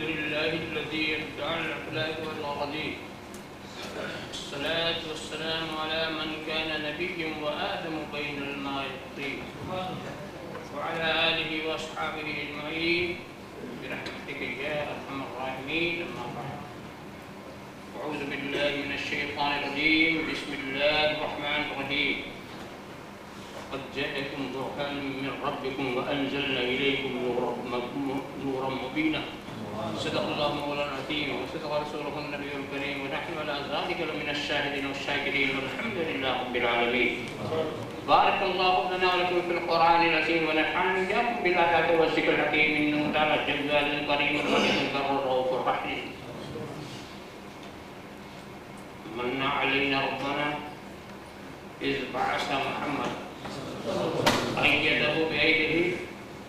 لله الذي ابدع الأخلاق والأراضي. الصلاة والسلام على من كان نبيا وآدم بين الماء والطين، وعلى آله وأصحابه أجمعين برحمتك يا أرحم الراحمين. أما بعد، أعوذ بالله من الشيطان الرجيم. بسم الله الرحمن الرحيم. قد جاءكم برهان من ربكم وأنزلنا إليكم نورا مبينا. صدق الله مولانا العظيم وصدق رسوله النبي الكريم، ونحن على ذلك لمن الشاهدين والشاكرين، والحمد لله رب العالمين. بارك الله لنا ولكم في القرآن العظيم، ونفعني إياكم بالآيات والذكر الحكيم، إنه تعالى الجواد الكريم الرحيم البر الرؤوف الرحيم. من علينا ربنا إذ بعث محمد أيده بأيده،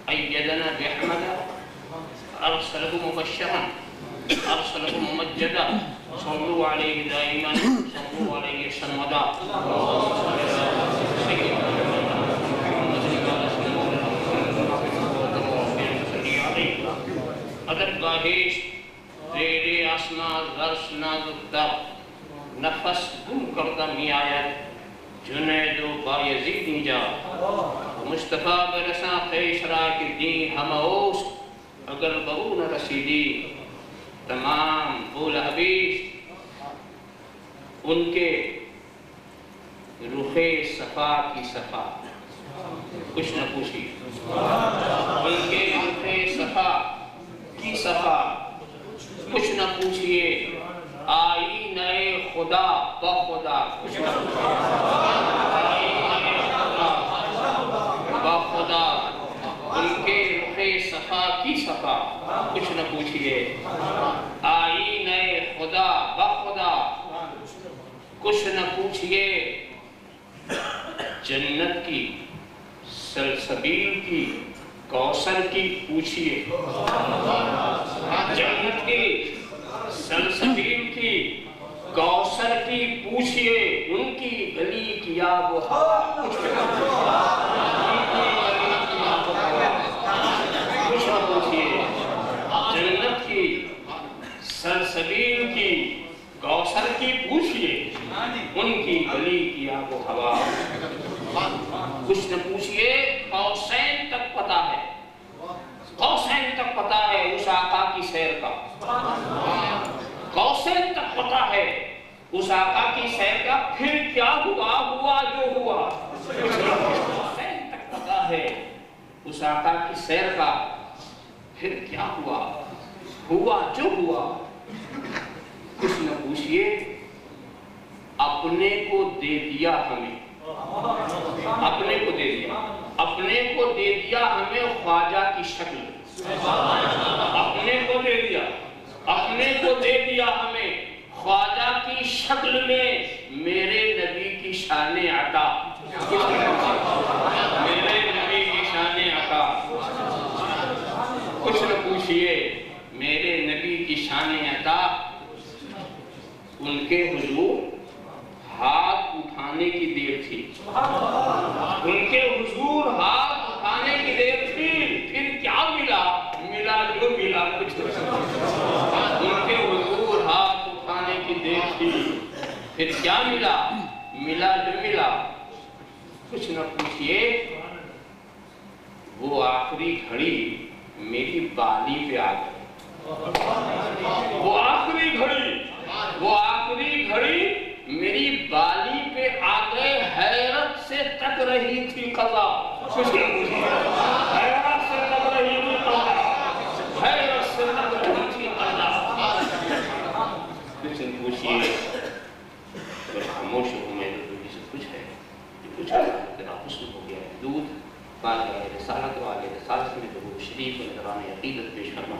أيدنا بأحمد، أرسله مبشرا، أرسله ممجدا. صلوا عليه دائما، صلوا عليه سرمدا. اگر گاہش زیر آسنا غرس نازک در، نفس گم کردہ می آید جنید و بایزید اینجا. مصطفیٰ برساں خیش را کی دین ہم اوست، اگر بہو نہ رسیدی تمام بول حبیش. ان کے رخ صفا کی صفا کچھ نہ پوچھی، ان کے رخ صفا کی صفا کچھ نہ پوچھئے. آئی نئے خدا بخدا کچھ نہ پوچھئے، آئی نئے خدا بخدا. ان کے رخ صفا کی صفا کچھ نہ پوچھئے. آئی نئے خدا بخدا کچھ نہ پوچھئے. جنت کی سلسبیل کی کوثر کی پوچھئے، جنت کی سلسبیل کی کوثر کی پوچھئے. ان کی گلی کی آب و ہوا کچھ نہ پوچھئے. جنت کی سلسبیل کی کوثر کی پوچھئے، ان کی گلی کی آب و ہوا کچھ نہ پوچھئے. قوسین تک پتا ہے، قوسین تک پتا ہے اس آقا کی سیر کا. قوسین تک پتا ہے اس آقا کی سیر کا. پھر کیا ہوا، ہوا جو ہوا. قوسین تک پتا ہے اس آقا کی سیر کا. پھر کیا ہوا، ہوا جو ہوا. کچھ نہ پوچھئے. اپنے کو دے دیا ہمیں، اپنے کو دے دیا، اپنے کو دے دیا ہمیں خواجہ کی شکل. اپنے کو دے دیا، اپنے کو دے دیا ہمیں خواجہ کی شکل میں. میرے نبی کی شان عطا، میرے نبی کی شان عطا. کچھ نہ پوچھئے. میرے نبی کی شان عطا. ان کے حضور ہاتھ اٹھانے کی دیر تھی، ان کے حضور ہاتھ اٹھانے کی دیر تھی. پھر کیا ملا، ملا جو ملا کچھ. ان کے حضور ہاتھ اٹھانے کی دیر تھی. پھر کیا ملا، ملا جو ملا کچھ نہ پوچھئے. وہ آخری گھڑی میری بالی پہ آ گئی. وہ آخری گھڑی، وہ آخری گھڑی میری بالی پہ آ گئے. حیرت سے تک رہی تھی قضا. حیرت سے تک رہی تھی قضا، حیرت سے تک رہی تھی قضا. کچھ پوچھئے. خاموش ہوں میں تو سے کچھ ہے، کچھ ہے. اتنا حسن ہو گیا ہے. دودھ بات ہے رسالت و آگے رسالت میں درود شریف و نذران عقیدت پیش کرنا.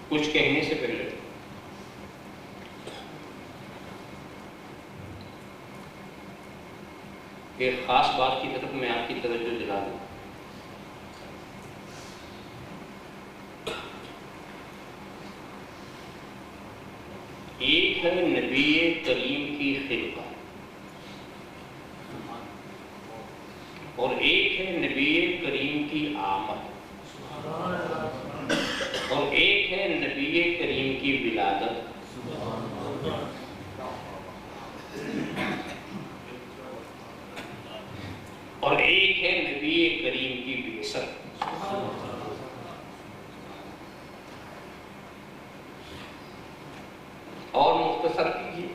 کچھ کہنے سے پہلے ایک خاص بات کی طرف میں آپ کی توجہ دلا دوں. ایک ہے نبی کریم کی خلقت اور ایک ہے نبی کریم کی آمد اور ایک ہے نبی کریم کی ولادت. اور ایک ہے نبی کریم کی بعثت. اور مختصر کیجیے.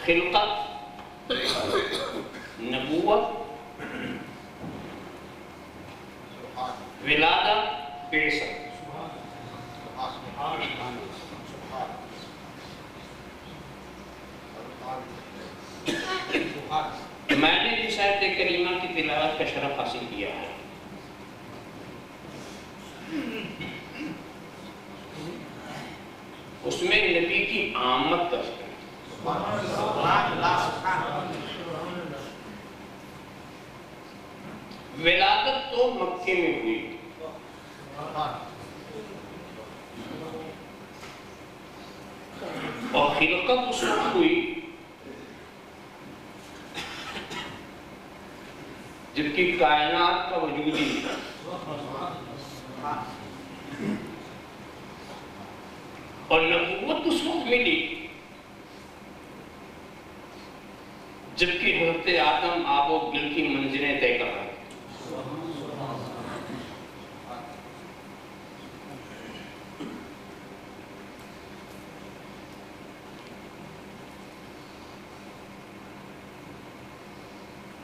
خلقت، نبوت، ولادت، بعثت. میں نے جس آیت کریمہ کی تلاوت کا شرف حاصل کیا ہے اس میں نبی کی آمد درج ہے. ولادت تو مکے میں ہوئی اور خلقت اس وقت ہوئی جبکہ کائنات کا وجود ہی نہیں. اور نبوت اس وقت ملی جبکہ حضرت آدم آب و گل کی منزلیں طے کر رہے.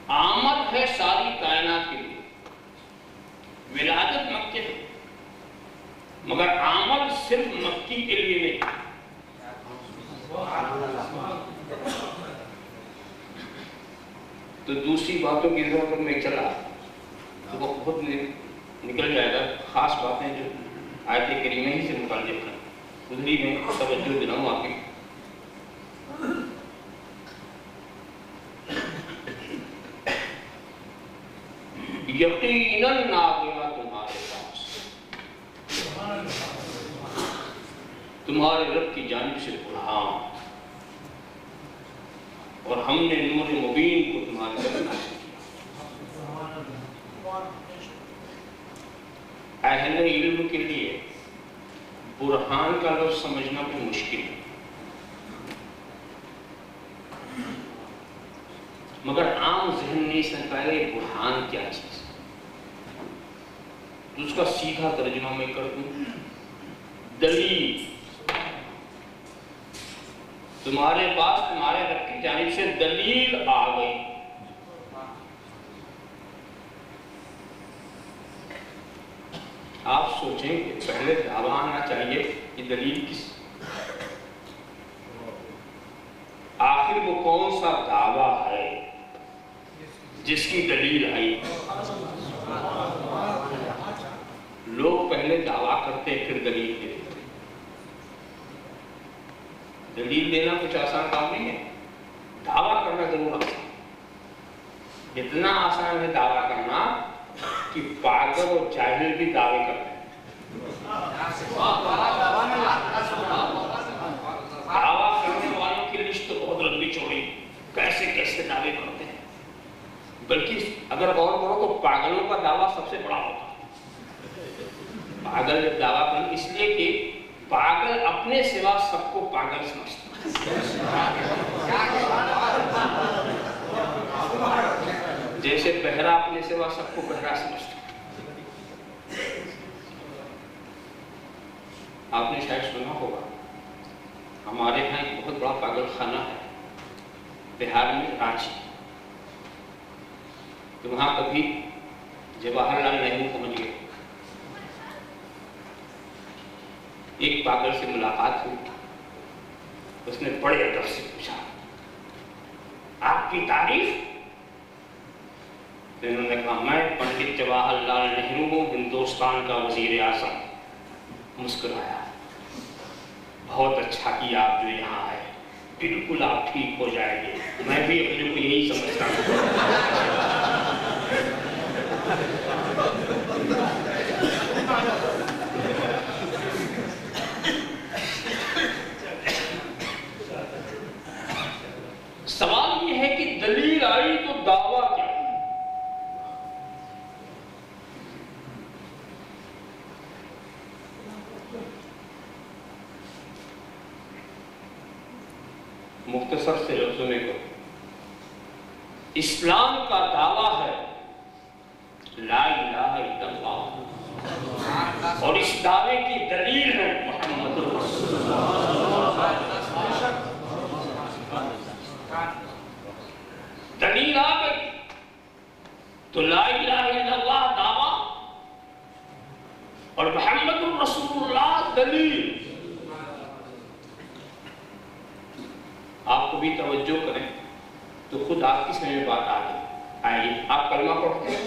آمد ہے ساری کائنات کے لیے، ولادت مکے ہے، مگر آمد صرف مکی کے لیے نہیں. تو دوسری باتوں کی ضرورت میں چلا تو وہ خود نکل جائے گا. خاص باتیں جو آیت کریمہ ہی سے متعلق ہیں ادھری میں توجہ دلاؤں آپ کی. یقیناً آ گیا تمہارے پاس تمہارے رب کی جانب سے برہان اور ہم نے نور مبین کو تمہارے طرف نازل کیا. اہل علم کے لیے برہان کا لفظ سمجھنا بھی مشکل ہے، مگر عام ذہن نہیں سکتا ہے برہان کیا چیز ہے. تو اس کا سیدھا ترجمہ میں کر دوں، دلیل. تمہارے پاس تمہارے رب کی جانب سے دلیل آ گئی. آپ سوچیں کہ پہلے دعویٰ آنا چاہیے کہ دلیل کس، آخر وہ کون سا دعویٰ ہے جس کی دلیل آئی. لوگ پہلے دعویٰ کرتے پھر دلیل دیتے. دلیل دینا کچھ آسان کام نہیں ہے، دعویٰ کرنا ضرور آسان ہے. اتنا آسان ہے دعویٰ کرنا کہ پاگل اور جاہل بھی دعوے کرتے ہیں. دعویٰ کرنے والوں کی لسٹ بہت لمبی چوڑی، کیسے کیسے دعوے کرتے ہیں. بلکہ اگر غور کرو تو پاگلوں کا دعویٰ سب سے بڑا ہوتا ہے. پاگل جب دعویٰ کریں اس لیے کہ پاگل اپنے سوا سب کو پاگل سمجھتا ہے، جیسے بہرا اپنے سوا سب کو بہرا سمجھتا ہے. آپ نے شاید سنا ہوگا ہمارے یہاں ایک بہت بڑا پاگل خانہ ہے بہار میں، رانچی. تو وہاں کبھی جواہر لال نہرو پہنچ گئے، ایک پاگل سے ملاقات ہوئی. اس نے بڑے ادب سے پوچھا آپ کی تعریف؟ انہوں نے کہا میں پنڈت پنڈت جواہر لال نہرو ہوں، ہندوستان کا وزیر اعظم، مسکرایا، بہت اچھا کیا آپ جو یہاں آئے، بالکل آپ ٹھیک ہو جائیں گے، میں بھی اپنے کو یہی سمجھتا ہوں۔ سوال یہ ہے کہ دلیل آئی تو دعویٰ کیا؟ مختصر سے لفظوں میں کہوں، اسلام کا دعویٰ ہے لا الہ الا اللہ، اور اس دعوے کی دلیل ہے محمد رسول اللہ۔ دلیل آ گئی تو لا الہ الا اللہ دعویٰ اور محمد رسول اللہ دلیل۔ آپ کو بھی توجہ کریں تو خود آپ کی سمجھ میں بات آ گئی۔ آئیے، آپ کلمہ پڑھتے ہیں،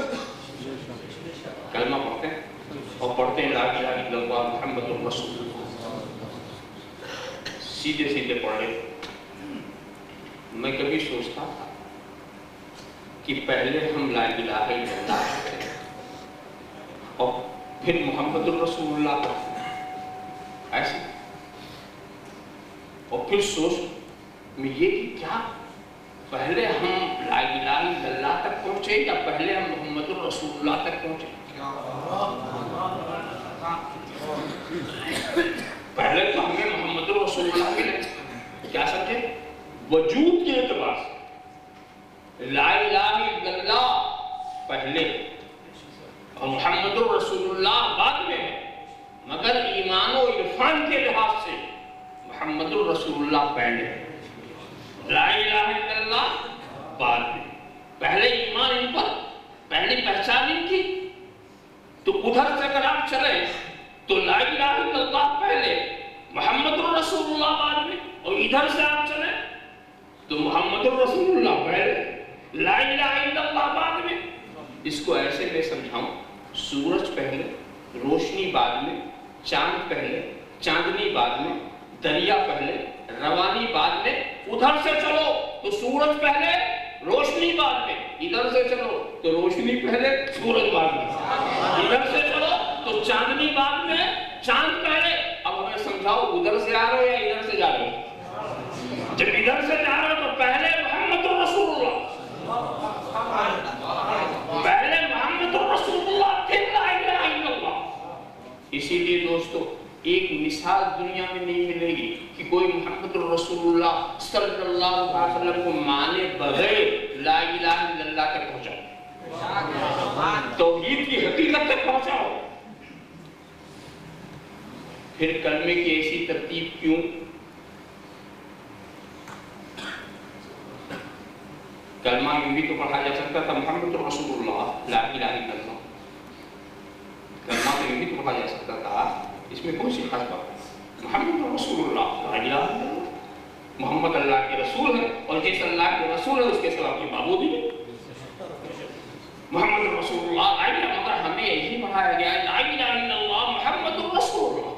کلمہ پڑھتے ہیں اور پڑھتے ہیں لا الہ الا اللہ محمد رسول اللہ، سیدھے سیدھے پڑھ رہے۔ میں کبھی سوچتا تھا کہ پہلے ہم لا الہ الا اللہ پڑھتے ہیں اور پھر محمد رسول اللہ پڑھتے ہیں، ایسے، اور پھر سوچ میں یہ کہ کیا پہلے ہم لا الہ الا اللہ تک پہنچے یا پہلے ہم محمد رسول اللہ تک پہنچے؟ پہلے تو ہمیں محمد رسول اللہ ملے، کیا سمجھے؟ وجود کے اعتبار سے لا الہ الا اللہ پہلے اور محمد رسول اللہ بعد میں ہے، مگر ایمان و عرفان کے لحاظ سے محمد رسول اللہ پہلے، لا الہ الا اللہ بعد میں۔ پہلے ایمان ان پر، پہلی پہچان ان کی، تو ادھر سے اگر آپ چلے تو لا الہ الا اللہ پہلے، محمد رسول اللہ بعد میں، اور ادھر سے آپ چلے تو محمد رسول اللہ پہلے، لا الہ الا اللہ بعد میں۔ اس کو ایسے میں سمجھاؤں، سورج پہلے، روشنی بعد میں، چاند پہلے، چاندنی بعد میں، دریا پہلے، روانی بعد میں۔ ادھر سے چلو تو سورج پہلے، روشنی بعد میں، ادھر سے چلو تو روشنی پہلے، سورج بعد میں، ادھر سے چلو تو چاندنی بعد میں، چاند پہلے۔ اب ہمیں سمجھاؤ ادھر سے آ رہے ہو یا ادھر سے جا رہے ہو؟ جب ادھر سے جا رہے ہو تو پہلے محمد رسول اللہ، پہلے محمد رسول اللہ، پھر لا الہ الا اللہ۔ اسی لیے دوستو ایک مثال دنیا میں نہیں ملے گی کہ کوئی محمد رسول اللہ صلی اللہ علیہ وسلم کو مانے بغیر لا الہ الا اللہ تک پہنچاؤ، توحید کی حقیقت تک پہنچاؤ۔ پھر کلمے کی ایسی ترتیب کیوں؟ کلمہ یوں بھی تو پڑھا جا سکتا تھا محمد رسول اللہ لا الہ الا اللہ، کلمہ تو یوں بھی تو پڑھا جا سکتا تھا، اس میں کون سی خاص بات ہے؟ محمد رسول اللہ لا الہ الا اللہ، محمد اللہ کے رسول ہے، اور جس اللہ کے رسول ہے اس کے سوا کوئی معبود نہیں۔ محمد رسول اللہ لا الہ، مگر ہمیں یہی پڑھایا گیا ہے لا الہ الا اللہ محمد رسول اللہ،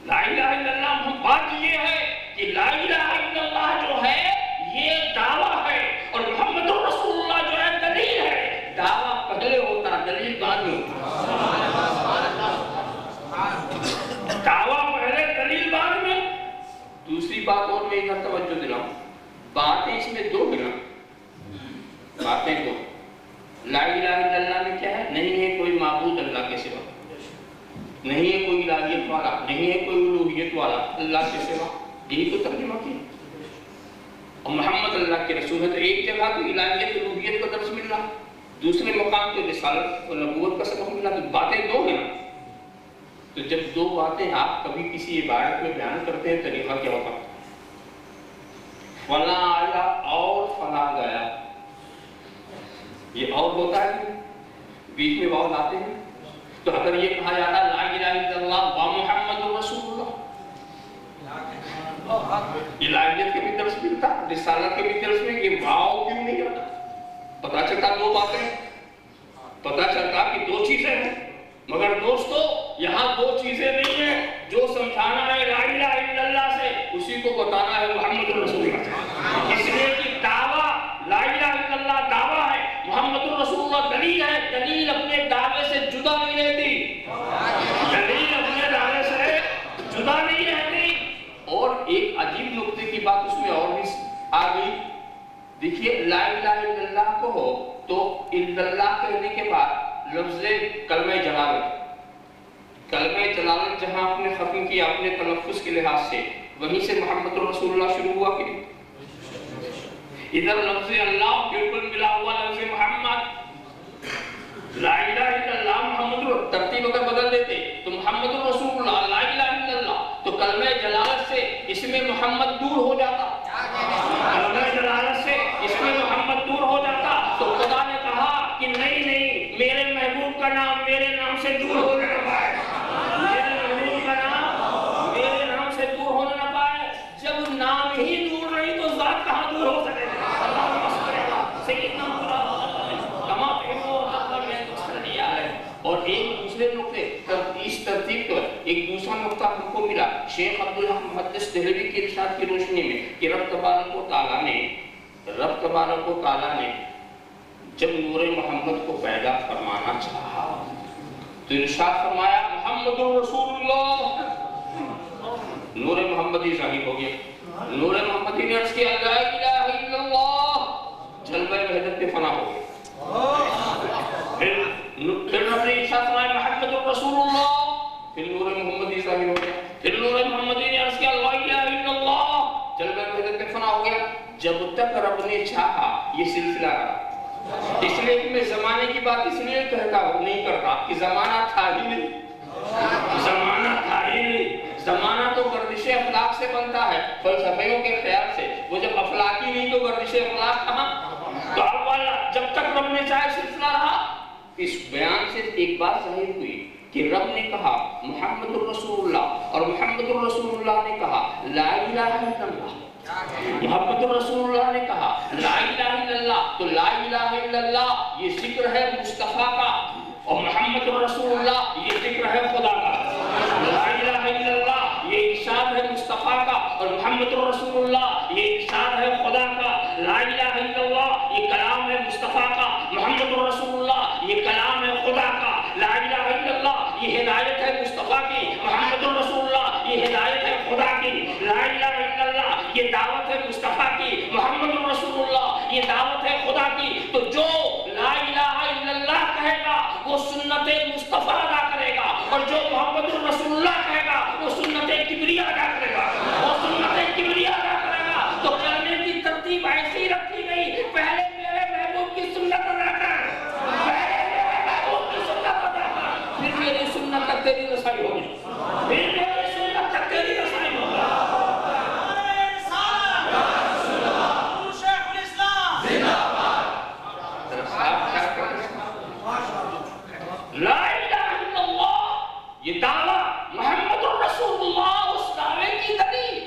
لا الہ الا اللہ۔ بات یہ ہے کہ لا الہ الا اللہ جو ہے یہ دعویٰ ہے اور محمد رسول اللہ جو ہے دلیل ہے۔ دعویٰ پہلے ہوتا، دلیل بعد میں ہوتا، دعویٰ پہلے، دلیل بعد میں۔ دوسری بات اور میں ادھر توجہ دلاؤں، باتیں اس میں دو ہیں نا، باتیں دو۔ لا الہ الا اللہ میں کیا ہے؟ نہیں ہے کوئی معبود اللہ کے سوا، نہیں ہے کوئی الہیت والا، نہیں ہے کوئی الوہیت والا اللہ کے سوا، یہی تو ترجمہ کی۔ اور محمد اللہ کے رسول ہے، تو ایک جگہ تو الہیت الوہیت کا درس مل رہا، دوسرے مقام پہ رسالت اور نبوت کا سبق مل رہا، تو باتیں دو ہیں نا۔ تو جب دو باتیں آپ کبھی کسی عبارت میں بیان کرتے ہیں، طریقہ کیا ہوتا؟ فلاں آیا اور فلاں گیا، یہ اور ہوتا ہے، بیچ میں واؤ لاتے ہیں۔ تو اگر یہ کہا جاتا لا الہ الا اللہ و محمد رسول اللہ، الہیت کے بھی درس ملتا، رسالت کے بھی درس میں، یہ واؤ کیوں نہیں آتا؟ پتا چلتا دو باتیں، پتہ چلتا کہ دو چیزیں ہیں، مگر دوستو یہاں دو چیزیں نہیں ہیں۔ جو سمجھانا ہے لا الہ الا اللہ سے، اسی کو بتانا ہے محمد رسول اللہ۔ اس لیے کہ دعویٰ لا الہ الا اللہ دعویٰ ہے، محمد رسول اللہ دلیل ہے۔ دلیل اپنے دعوے سے جدا نہیں رہتی، دلیل اپنے دعوے سے جدا نہیں رہتی۔ اور ایک عجیب نقطے کی بات اس میں اور بھی آ گئی، دیکھیے لا الہ الا اللہ کو ہو تو الا اللہ کہنے کے بعد لفظ کلمہ جلالت، کلمہ جلالت جہاں آپ نے ختم کیا اپنے تلفظ کے لحاظ سے، وہیں سے محمد رسول اللہ شروع ہوا کہ ادھر لفظ اللہ بالکل ملا ہوا لفظ محمد، لا الہ الا اللہ محمد، ترتیب اگر بدل دیتے تو محمد رسول اللہ لا الہ الا اللہ تو کلمہ جلالت سے اس میں محمد دور ہو جاتا، کلمہ جلالت سے اس میں محمد دور ہو جاتا۔ تو خدا نے کہا کہ نہیں نہیں، میرے محبوب کا نام میرے نام سے دور ہو نہ پائے، میرے محبوب کا نام میرے نام سے دور ہو نہ پائے۔ جب نام ہی دور نہیں تو ذات کہاں دور ہو سکے گا؟ اور ایک دوسرے نقطے اس ترتیب پر ایک دوسرا نقطہ ہم کو ملا شیخ عبدالحق محدث دہلوی کی ارشاد کی روشنی میں کہ رب تبارک و تعالیٰ نے جب نور محمد کو پیدا فرمانا چاہا تو ارشاد فرمایا محمد رسول اللہ، نور محمدی ظاہر ہو گیا۔ نور محمدی نے عرض کیا لا الہ الا اللہ، جلوہ وحدت پہ فنا ہو گیا۔ پھر رب نے ارشاد فرمایا محمد رسول اللہ، پھر نور محمدی ظاہر ہو گیا۔ پھر نور محمدی نے عرض کیا لا الہ الا اللہ، جلوہ وحدت پہ فنا ہو گیا۔ جب تک رب نے چاہا یہ سلسلہ رہا۔ اس لیے کہ میں زمانے کی بات اس لیے کہتا ہوں نہیں کرتا کہ زمانہ تھا ہی نہیں، زمانہ تھا ہی نہیں۔ زمانہ تو گردش اخلاق سے بنتا ہے، فلسفیوں کے خیال سے، وہ جب اخلاقی نہیں تو گردش اخلاق کہاں؟ تو اولا جب تک رب نے چاہے سلسلہ رہا۔ اس بیان سے ایک بات ظاہر ہوئی کہ رب نے کہا محمد الرسول اللہ اور محمد الرسول اللہ نے کہا لا الہ الا اللہ، محمد رسول اللہ نے کہا لا الہ الا اللہ، تو لا الہ الا اللہ یہ ذکر ہے مصطفیٰ کا اور محمد رسول اللہ یہ ذکر ہے خدا کا۔ لا الہ الا اللہ یہ ارشاد ہے مصطفیٰ کا اور محمد رسول اللہ یہ ارشاد ہے خدا کا۔ لا الہ الا اللہ یہ کلام ہے مصطفیٰ کا، محمد رسول اللہ یہ کلام ہے خدا کا۔ لا الہ الا اللہ یہ ہدایت ہے مصطفیٰ کی، محمد رسول اللہ یہ ہدایت ہے خدا کی۔ لا الہ الا اللہ یہ دعوت ہے مصطفیٰ کی، محمد رسول اللہ یہ دعوت ہے خدا کی۔ تو جو لا الہ الا اللہ کہے گا وہ سنت مصطفیٰ ادا کرے گا، اور جو محمد رسول اللہ کہے گا وہ سنت کبریہ ادا کرے گا، وہ سنت کبریہ ادا کرے گا۔ تو کلمے کی ترتیب ایسی رکھی گئی، پہلے میرے محبوب کی سنت ادا کر، پہلے میرے محبوب کی سنت ادا کر، پھر میری سنت تک تیری رسائی ہوگی، پھر میری سنت تک تیری رسائی ہوگی۔ لا الہ الا اللہ یہ دعویٰ محمد رسول اللہ، اس دعوے کی دلیل۔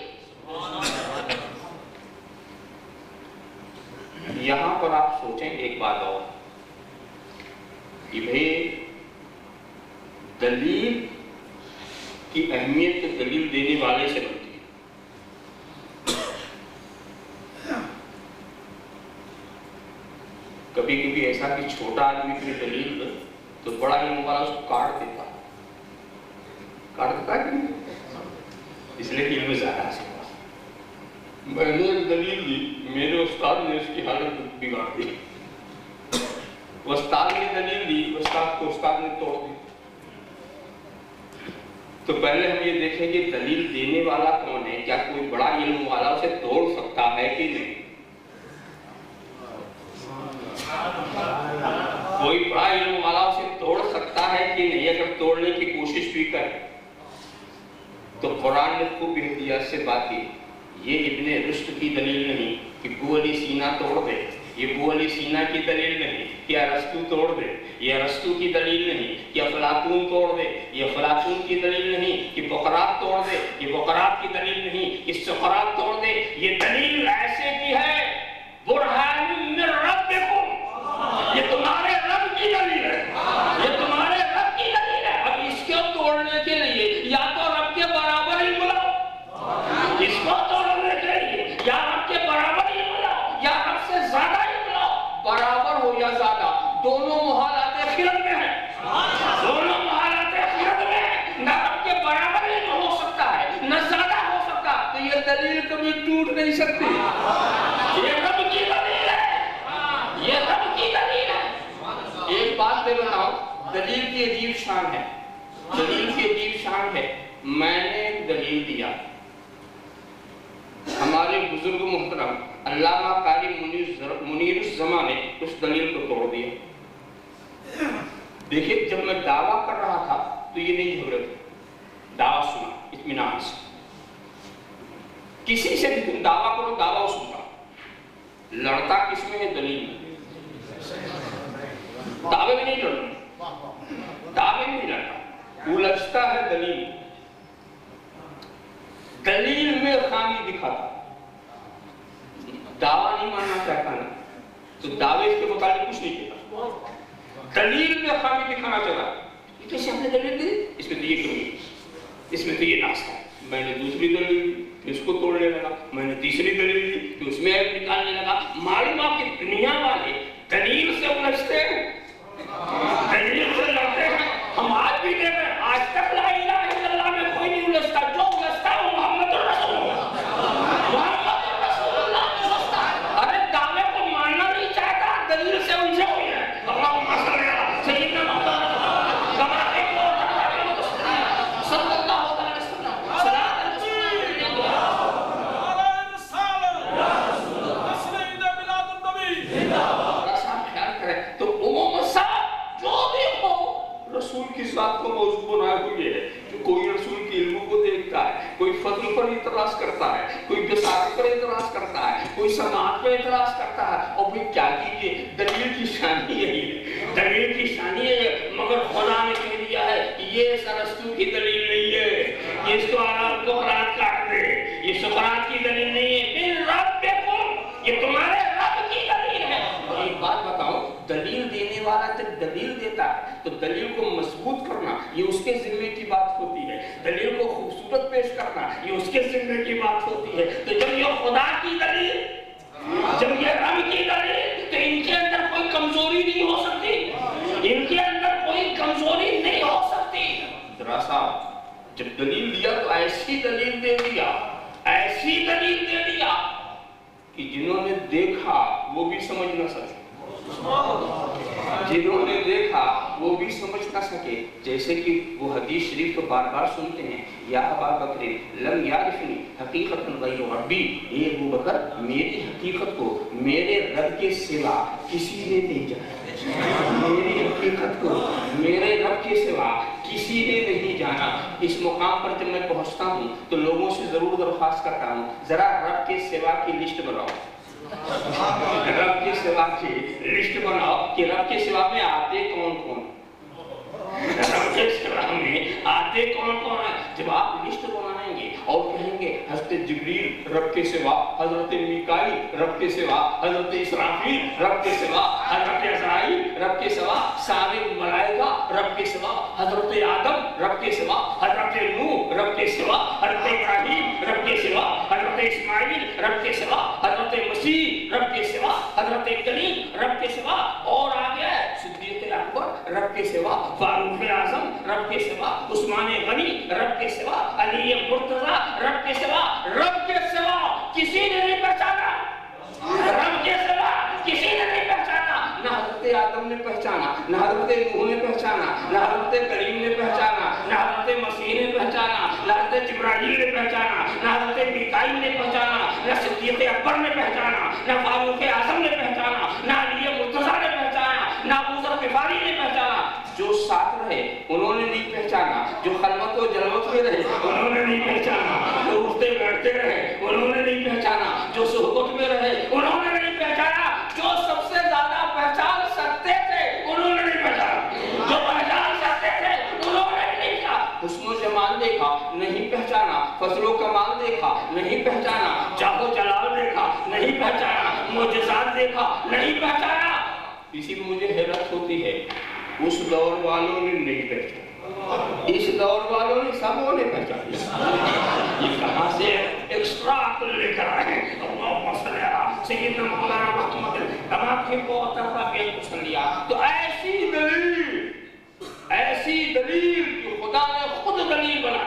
یہاں پر آپ سوچیں ایک بات اور کہ بھئی دلیل کی اہمیت تو دلیل دینے والے سے بنتی ہے۔ کبھی کبھی ایسا کہ چھوٹا آدمی کوئی دلیل دے تو بڑا علم والا اس کو کاٹ دیتا ہے کہ نہیں؟ اس لیے کہ علم زیادہ حاصل ہوا۔ میں نے ایک دلیل دی، میرے استاد نے اس کی حالت بگاڑ دی۔ استاد نے دلیل دی، استاد کو استاد نے توڑ دی۔ تو پہلے ہم یہ دیکھیں کہ دلیل دینے والا کون ہے، کیا کوئی بڑا علم والا اسے توڑ سکتا ہے کہ نہیں؟ کوئی بڑا علم والا اسے توڑ سکتا ہے کہ نہیں؟ اگر توڑنے کی کوشش بھی کرے تو قرآن نے خوب احتیاط سے بات کی، یہ ابن رشد کی دلیل نہیں کہ ابو علی سینا توڑ دے، یہ ابو علی سینا کی دلیل نہیں کہ ارسطو توڑ دے، یہ ارسطو کی دلیل نہیں کہ افلاطون توڑ دے، یہ افلاطون کی دلیل نہیں کہ بقراط توڑ دے، یہ بقراط کی دلیل نہیں کہ سقراط توڑ دے۔ یہ دلیل ایسے کی ہے برہان من ربکم، یہ تمہارے رب کی دلیل ہے۔ دلیل کبھی ٹوٹ نہیں سکتی. یہ رب کی دلیل ہے, یہ رب کی دلیل ہے. ایک بات میں بتاؤں, دلیل کی عجیب شان ہے, دلیل کی عجیب شان ہے. میں نے ایک دلیل دیا, ہمارے بزرگ محترم علامہ قاری منیر الزمان نے اس دلیل کو توڑ دیا. دیکھیں, جب میں دعویٰ کر رہا تھا تو یہ نہیں جھگڑے تھے, دعویٰ سنا اطمینان سے. کسی سے بھی تم دعویٰ کرو, دعویٰ سنتا, لڑتا کس میں ہے؟ دلیل میں. دعوے میں نہیں لڑتا, دعوے میں نہیں لڑتا, الجھتا ہے دلیل. دلیل میں خامی دکھاتا, دعویٰ نہیں ماننا چاہتا نا تو دعوے کے متعلق کچھ نہیں کہتا. دلیل میں خامی دکھانا چاہتا, کیسے ہم نے دلیل دی, اس میں تو یہ کمی, اس میں تو یہ نقص ہے. میں نے دوسری دلیل دی, اس کو توڑنے لگا. میں نے تیسری دلیل دی تو اس میں ایک نکالنے لگا. معلوم آپ کی دنیا والے دلیل سے الجھتے ہیں, دلیل سے لڑتے ہیں. ہم آج بھی دیکھ رہے ہیں, آج تک لا الہ الا اللہ میں کوئی نہیں الجھتا. جو الجھتا ہے وہ محمد الرسول اللہ, محمد الرسول اللہ میں الجھتا ہے. ارے دعوے کو ماننا نہیں چاہتا, دلیل سے الجھے ہوئے ہیں. اللہم صلی علی سیدنا محمد صلی اللہ علیہ وسلم. تو عموم صاحب جو بھی ہو, رسول کی ذات کو موضوع بنائے ہوئے ہے. کہ کوئی رسول کے علم کو دیکھتا ہے, کوئی فضل پر اعتراض کرتا ہے, کوئی بصارت پر اعتراض کرتا ہے, کوئی سماعت پر اعتراض کرتا ہے. اور پھر کیا کیجیے, دلیل کی شان یہی ہے, دلیل کی شان یہ ہے. مگر خدا نے کہہ دیا ہے کہ یہ ارسطو کی دلیل نہیں ہے, یہ اس کو سقراط کاٹ دے, یہ سقراط کی دلیل نہیں ہے. پھر رب کو, یہ تمہارے رب کی دلیل ہے. اور ایک بات بتاؤ, دلیل دینے والا جب دلیل دیتا ہے تو دلیل کو مضبوط کرنا یہ اس کے ذمے کی بات ہوتی ہے. دلیل کو خوبصورت پیش کرنا یہ اس کے ذمے کی بات ہوتی ہے. تو جب یہ خدا کی دلیل, جب یہ رب کی دلیل, تو ان کے اندر کوئی کمزوری نہیں ہو سکتی, ان کے اندر کوئی کمزوری نہیں ہو سکتی. ذرا سا جب دلیل دیا تو ایسی دلیل دے دیا, ایسی دلیل دے دیا کہ جنہوں نے دیکھا وہ بھی سمجھ نہ سکے, جنہوں نے دیکھا وہ بھی سمجھ نہ سکے. جیسے کہ وہ حدیث شریف کو بار بار سنتے ہیں, یا ابا بکر لم یعرفنی حقیقت غیر ربی, اے ابو بکر میری حقیقت کو میرے رب کے سوا کسی نے نہیں جانا. میری حقیقت کو میرے رب کے سوا کسی نے نہیں جانا. اس مقام پر جب میں پہنچتا ہوں تو لوگوں سے ضرور درخواست کرتا ہوں, ذرا رب کے سوا کی لسٹ بناؤ, رب کے سوا کی لسٹ بناؤ کہ رب کے سوا میں آتے کون کون, رب کے سوا میں آتے کون کون ہیں. جب آپ لسٹ بنائیں گے اور کہیں گے حضرت جبریل رب کے سوا, حضرت میکائیل رب کے سوا, حضرت اسرافیل رب کے سوا, حضرت عزرائیل رب کے سوا, سارے ملائکہ رب کے سوا, حضرت آدم رب کے سوا, حضرت نوح رب کے سوا, حضرت ابراہیم رب کے سوا, حضرت اسماعیل رب کے سوا, حضرت مسیح رب کے سوا, حضرت کلیم رب کے سوا, اور آگے صدیق اکبر رب کے سوا, فاروق اعظم رب کے سوا, عثمان غنی رب کے سوا, علی مرتضیٰ رب کے سوا. رب کے سوا کسی نے نہیں پہچانا, رب کے سوا کسی نے نہیں پہچانا. نہ حضرت آدم نے پہچانا, نہ حضرت نوح نے پہچانا, نہ حضرت کریم نے پہچانا, نہ حضرت مسیح نے پہچانا, نہ حضرت جبرائیل نے پہچانا, نہ حضرت میکائیل نے پہچانا, نہ صدیق اکبر نے پہچانا, نہ فاروق اعظم نے پہچانا, نہ علی مرتضیٰ نے پہچانا, نہ ابو ذر غفاری نے پہچانا. جو ساتھ رہے انہوں نے نہیں پہچانا, جو خلوت و جلوت میں رہے انہوں نے نہیں پہچانا, جو اٹھتے بیٹھتے رہے انہوں نے نہیں پہچانا, جو صحبت میں رہے انہوں نے نہیں پہچانا, جو سب سے زیادہ پہچان سکتے تھے انہوں نے نہیں پہچانا, جو پہچان سکتے تھے انہوں نے نہیں پہچانا. حسن و جمال دیکھا نہیں پہچانا, فضل و کمال دیکھا نہیں پہچانا, جاہ و جلال دیکھا نہیں پہچانا, معجزات دیکھا نہیں پہچانا. اسی میں مجھے حیرت ہوتی ہے, اس دور والوں نے نہیں پہچانا, اس دور والوں نے سبوں نے پہچانا. یہ کہاں سے ایکسٹرا عقل لے کر آئے ہیں. اللہم صلی علی سیدنا مولانا محمد تمام کے کو طرفہ بیان کو سن لیا. تو ایسی دلیل کہ خدا نے خود دلیل بنا,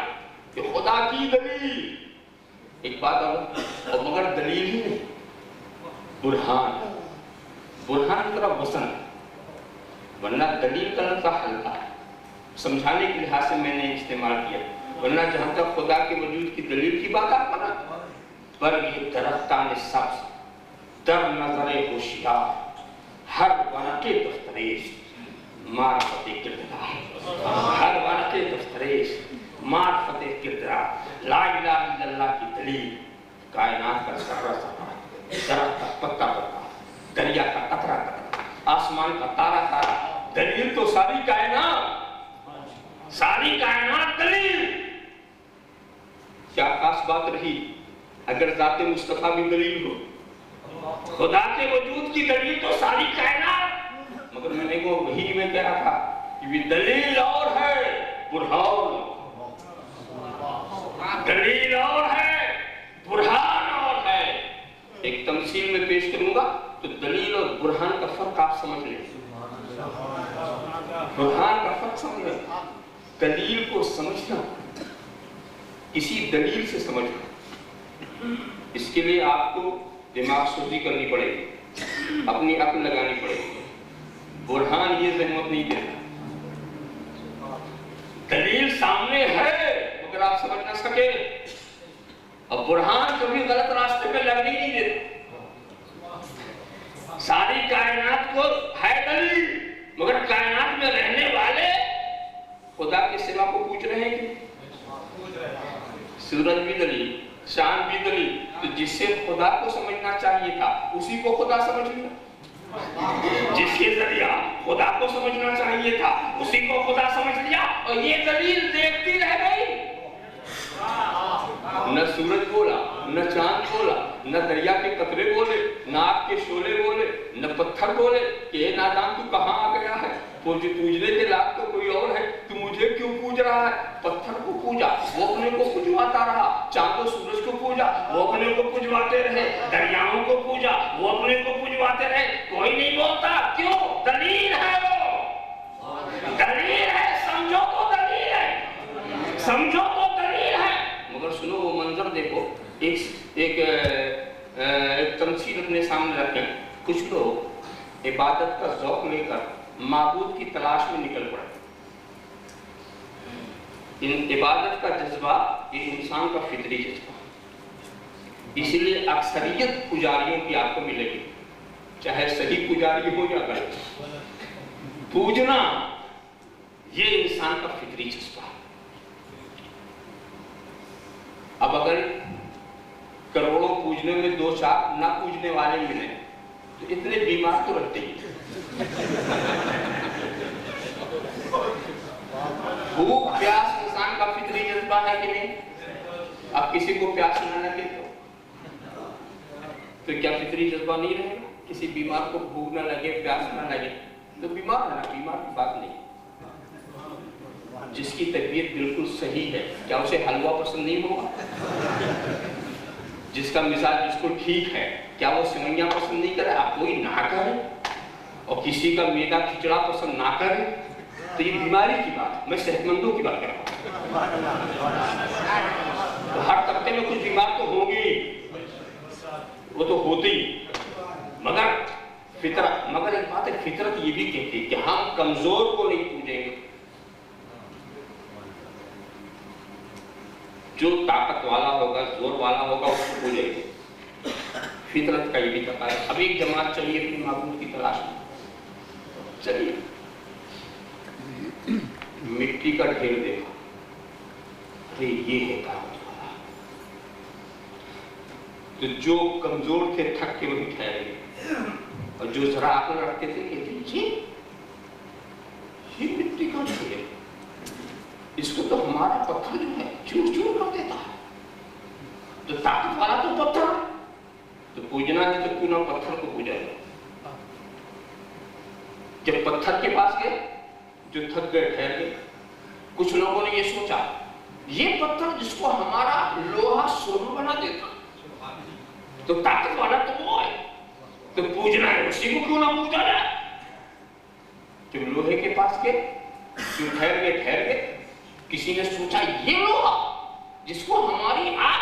کہ خدا کی دلیل ایک بات اور مگر دلیل ہی نہیں، برہان کی طرف وسن، ورنہ دلیل کا لفظ ہلکا ہے، سمجھانے کے لحاظ سے میں نے استعمال کیا، ورنہ جہاں تک خدا کے وجود کی دلیل کی بات آپ کرنا، پر یہ درختان سبز در نظر ہوشیار ہر ورقے دفتریش معرفت کردگار، ہر ورقے دفتریش معرفت کردگار، لا الہ الا اللہ کی دلیل، کائنات کا ذرہ ذرہ، درخت کا پتا پتا، دریا کا قطرہ قطرہ، آسمان کا تارا تارا، دلیل تو ساری کائنات دلیل۔ کیا خاص بات رہی اگر ذات مصطفیٰ بھی دلیل ہو؟ خدا کے وجود کی دلیل تو ساری کائنات، مگر میں نے وہ وہی میں کہہ رہا تھا کہ یہ دلیل اور ہے، برہان، دلیل اور ہے، برہان اور ہے۔ ایک تمثیل میں پیش کروں گا تو دلیل اور برہان کا فرق آپ سمجھ لیں، برہان کا فرق سمجھ لیں، دلیل کو سمجھنا، کسی دلیل سے سمجھنا، اس کے لیے آپ کو دماغ سوزی کرنی پڑے گی، اپنی عقل لگانی پڑے گی۔ برہان یہ زحمت نہیں دیتا، دلیل سامنے ہے مگر آپ سمجھ نہ سکے، اب برہان کبھی غلط راستے پہ لگنے نہیں دیتا۔ ساری کائنات کو ہے دلیل، مگر کائنات میں رہنے والے خدا کے سوا کو پوچھ رہے ہیں کہ سورج بھی دلیل، چاند بھی دلیل، تو جس سے خدا کو سمجھنا چاہیے تھا اسی کو خدا سمجھ لیا، جس کے ذریعہ خدا کو سمجھنا چاہیے تھا اسی کو خدا سمجھ لیا، اور یہ دلیل دیکھتی رہ گئی۔ نہ سورج بولا، نہ چاند بولا، نہ دریا کے قطرے بولے، نہ آگ کے شعلے بولے، نہ پتھر بولے کہ اے نادان تو کہاں آ گیا ہے، پوجنے کے لائق تو کوئی اور ہے، تو مجھے کیوں پوج رہا ہے؟ پتھر کو پوجا، وہ اپنے کو پوجواتا رہا، چاند و سورج کو پوجا، وہ اپنے کو پوجواتے رہے، دریاؤں کو پوجا، وہ اپنے کو پوجواتے رہے، کوئی نہیں بولتا، کیوں؟ دلیل ہے، وہ دلیل ہے، سمجھو تو دلیل ہے، سمجھو تو دلیل ہے۔ مگر سنو وہ منظر دیکھو، ایک تمثیل اپنے سامنے رکھیں، کچھ لوگ عبادت کا ذوق لے کر معبود کی تلاش میں نکل پڑے، عبادت کا جذبہ یہ انسان کا فطری جذبہ، اس لیے اکثریت پجاریوں کی آپ کو ملے گی، چاہے صحیح پجاری ہو یا غلط، پوجنا یہ انسان کا فطری جذبہ ہے۔ اب اگر کروڑوں پوجنے میں دو چار نہ پوجنے والے ملیں تو اتنے بیمار تو رہتے ہی، بھوک پیاس انسان کا فطری جذبہ ہے کہ نہیں؟ اب کسی کو پیاس نہ لگے تو کیا فطری جذبہ نہیں رہے گا؟ کسی بیمار کو بھوک نہ لگے، پیاس نہ لگے تو بیمار ہے نا، بیمار کی بات نہیں۔ جس کی طبیعت بالکل صحیح ہے کیا اسے حلوہ پسند نہیں ہوگا؟ جس کا مزاج بالکل ٹھیک ہے کیا وہ سوئیاں پسند نہیں کرے؟ آپ کوئی نہ کرے اور کسی کا میدا کھچڑا پسند نہ کرے تو یہ بیماری کی بات، میں صحت مندوں کی بات کر رہا ہوں۔ ہر طبقے میں کچھ بیمار تو ہوں گی، وہ تو ہوتی، مگر فطرت، مگر ایک بات ہے، فطرت یہ بھی کہتی ہے کہ ہم کمزور کو نہیں پوجیں گے، جو طاقت والا ہوگا، زور والا ہوگا اس کو پوجیں گے۔ فطرت کا یہ بھی تقاضا ہے۔ اب ایک جماعت چلیے اپنی معبود کی تلاش میں، چلیے مٹی کا ڈھیر دیکھا، ارے یہ ہے طاقت والا، تو جو کمزور تھے تھک کے وہی ٹھہرے، اور جو ذرا عقل رکھتے تھے کہتے جی یہ مٹی کا ڈھیر، اس کو تو ہمارا پتھر جو ہے چور چور کر دیتا ہے، تو طاقت والا تو پتھر، تو پوجنا ہے تو کیوں نہ پتھر کو پوجا جائے۔ جب پتھر کے پاس گئے جو تھک گئے، ٹھہر گئے، کچھ لوگوں نے یہ سوچا یہ پتھر جس کو ہمارا لوہا سونا بنا دیتا تو طاقت والا تو وہ ہے، تو پوجنا ہے اسی کو کیوں نہ پوجا جائے۔ جب لوہے کے پاس گئے جو ٹھہر گئے، کسی نے سوچا یہ لوہا جس کو ہماری آگ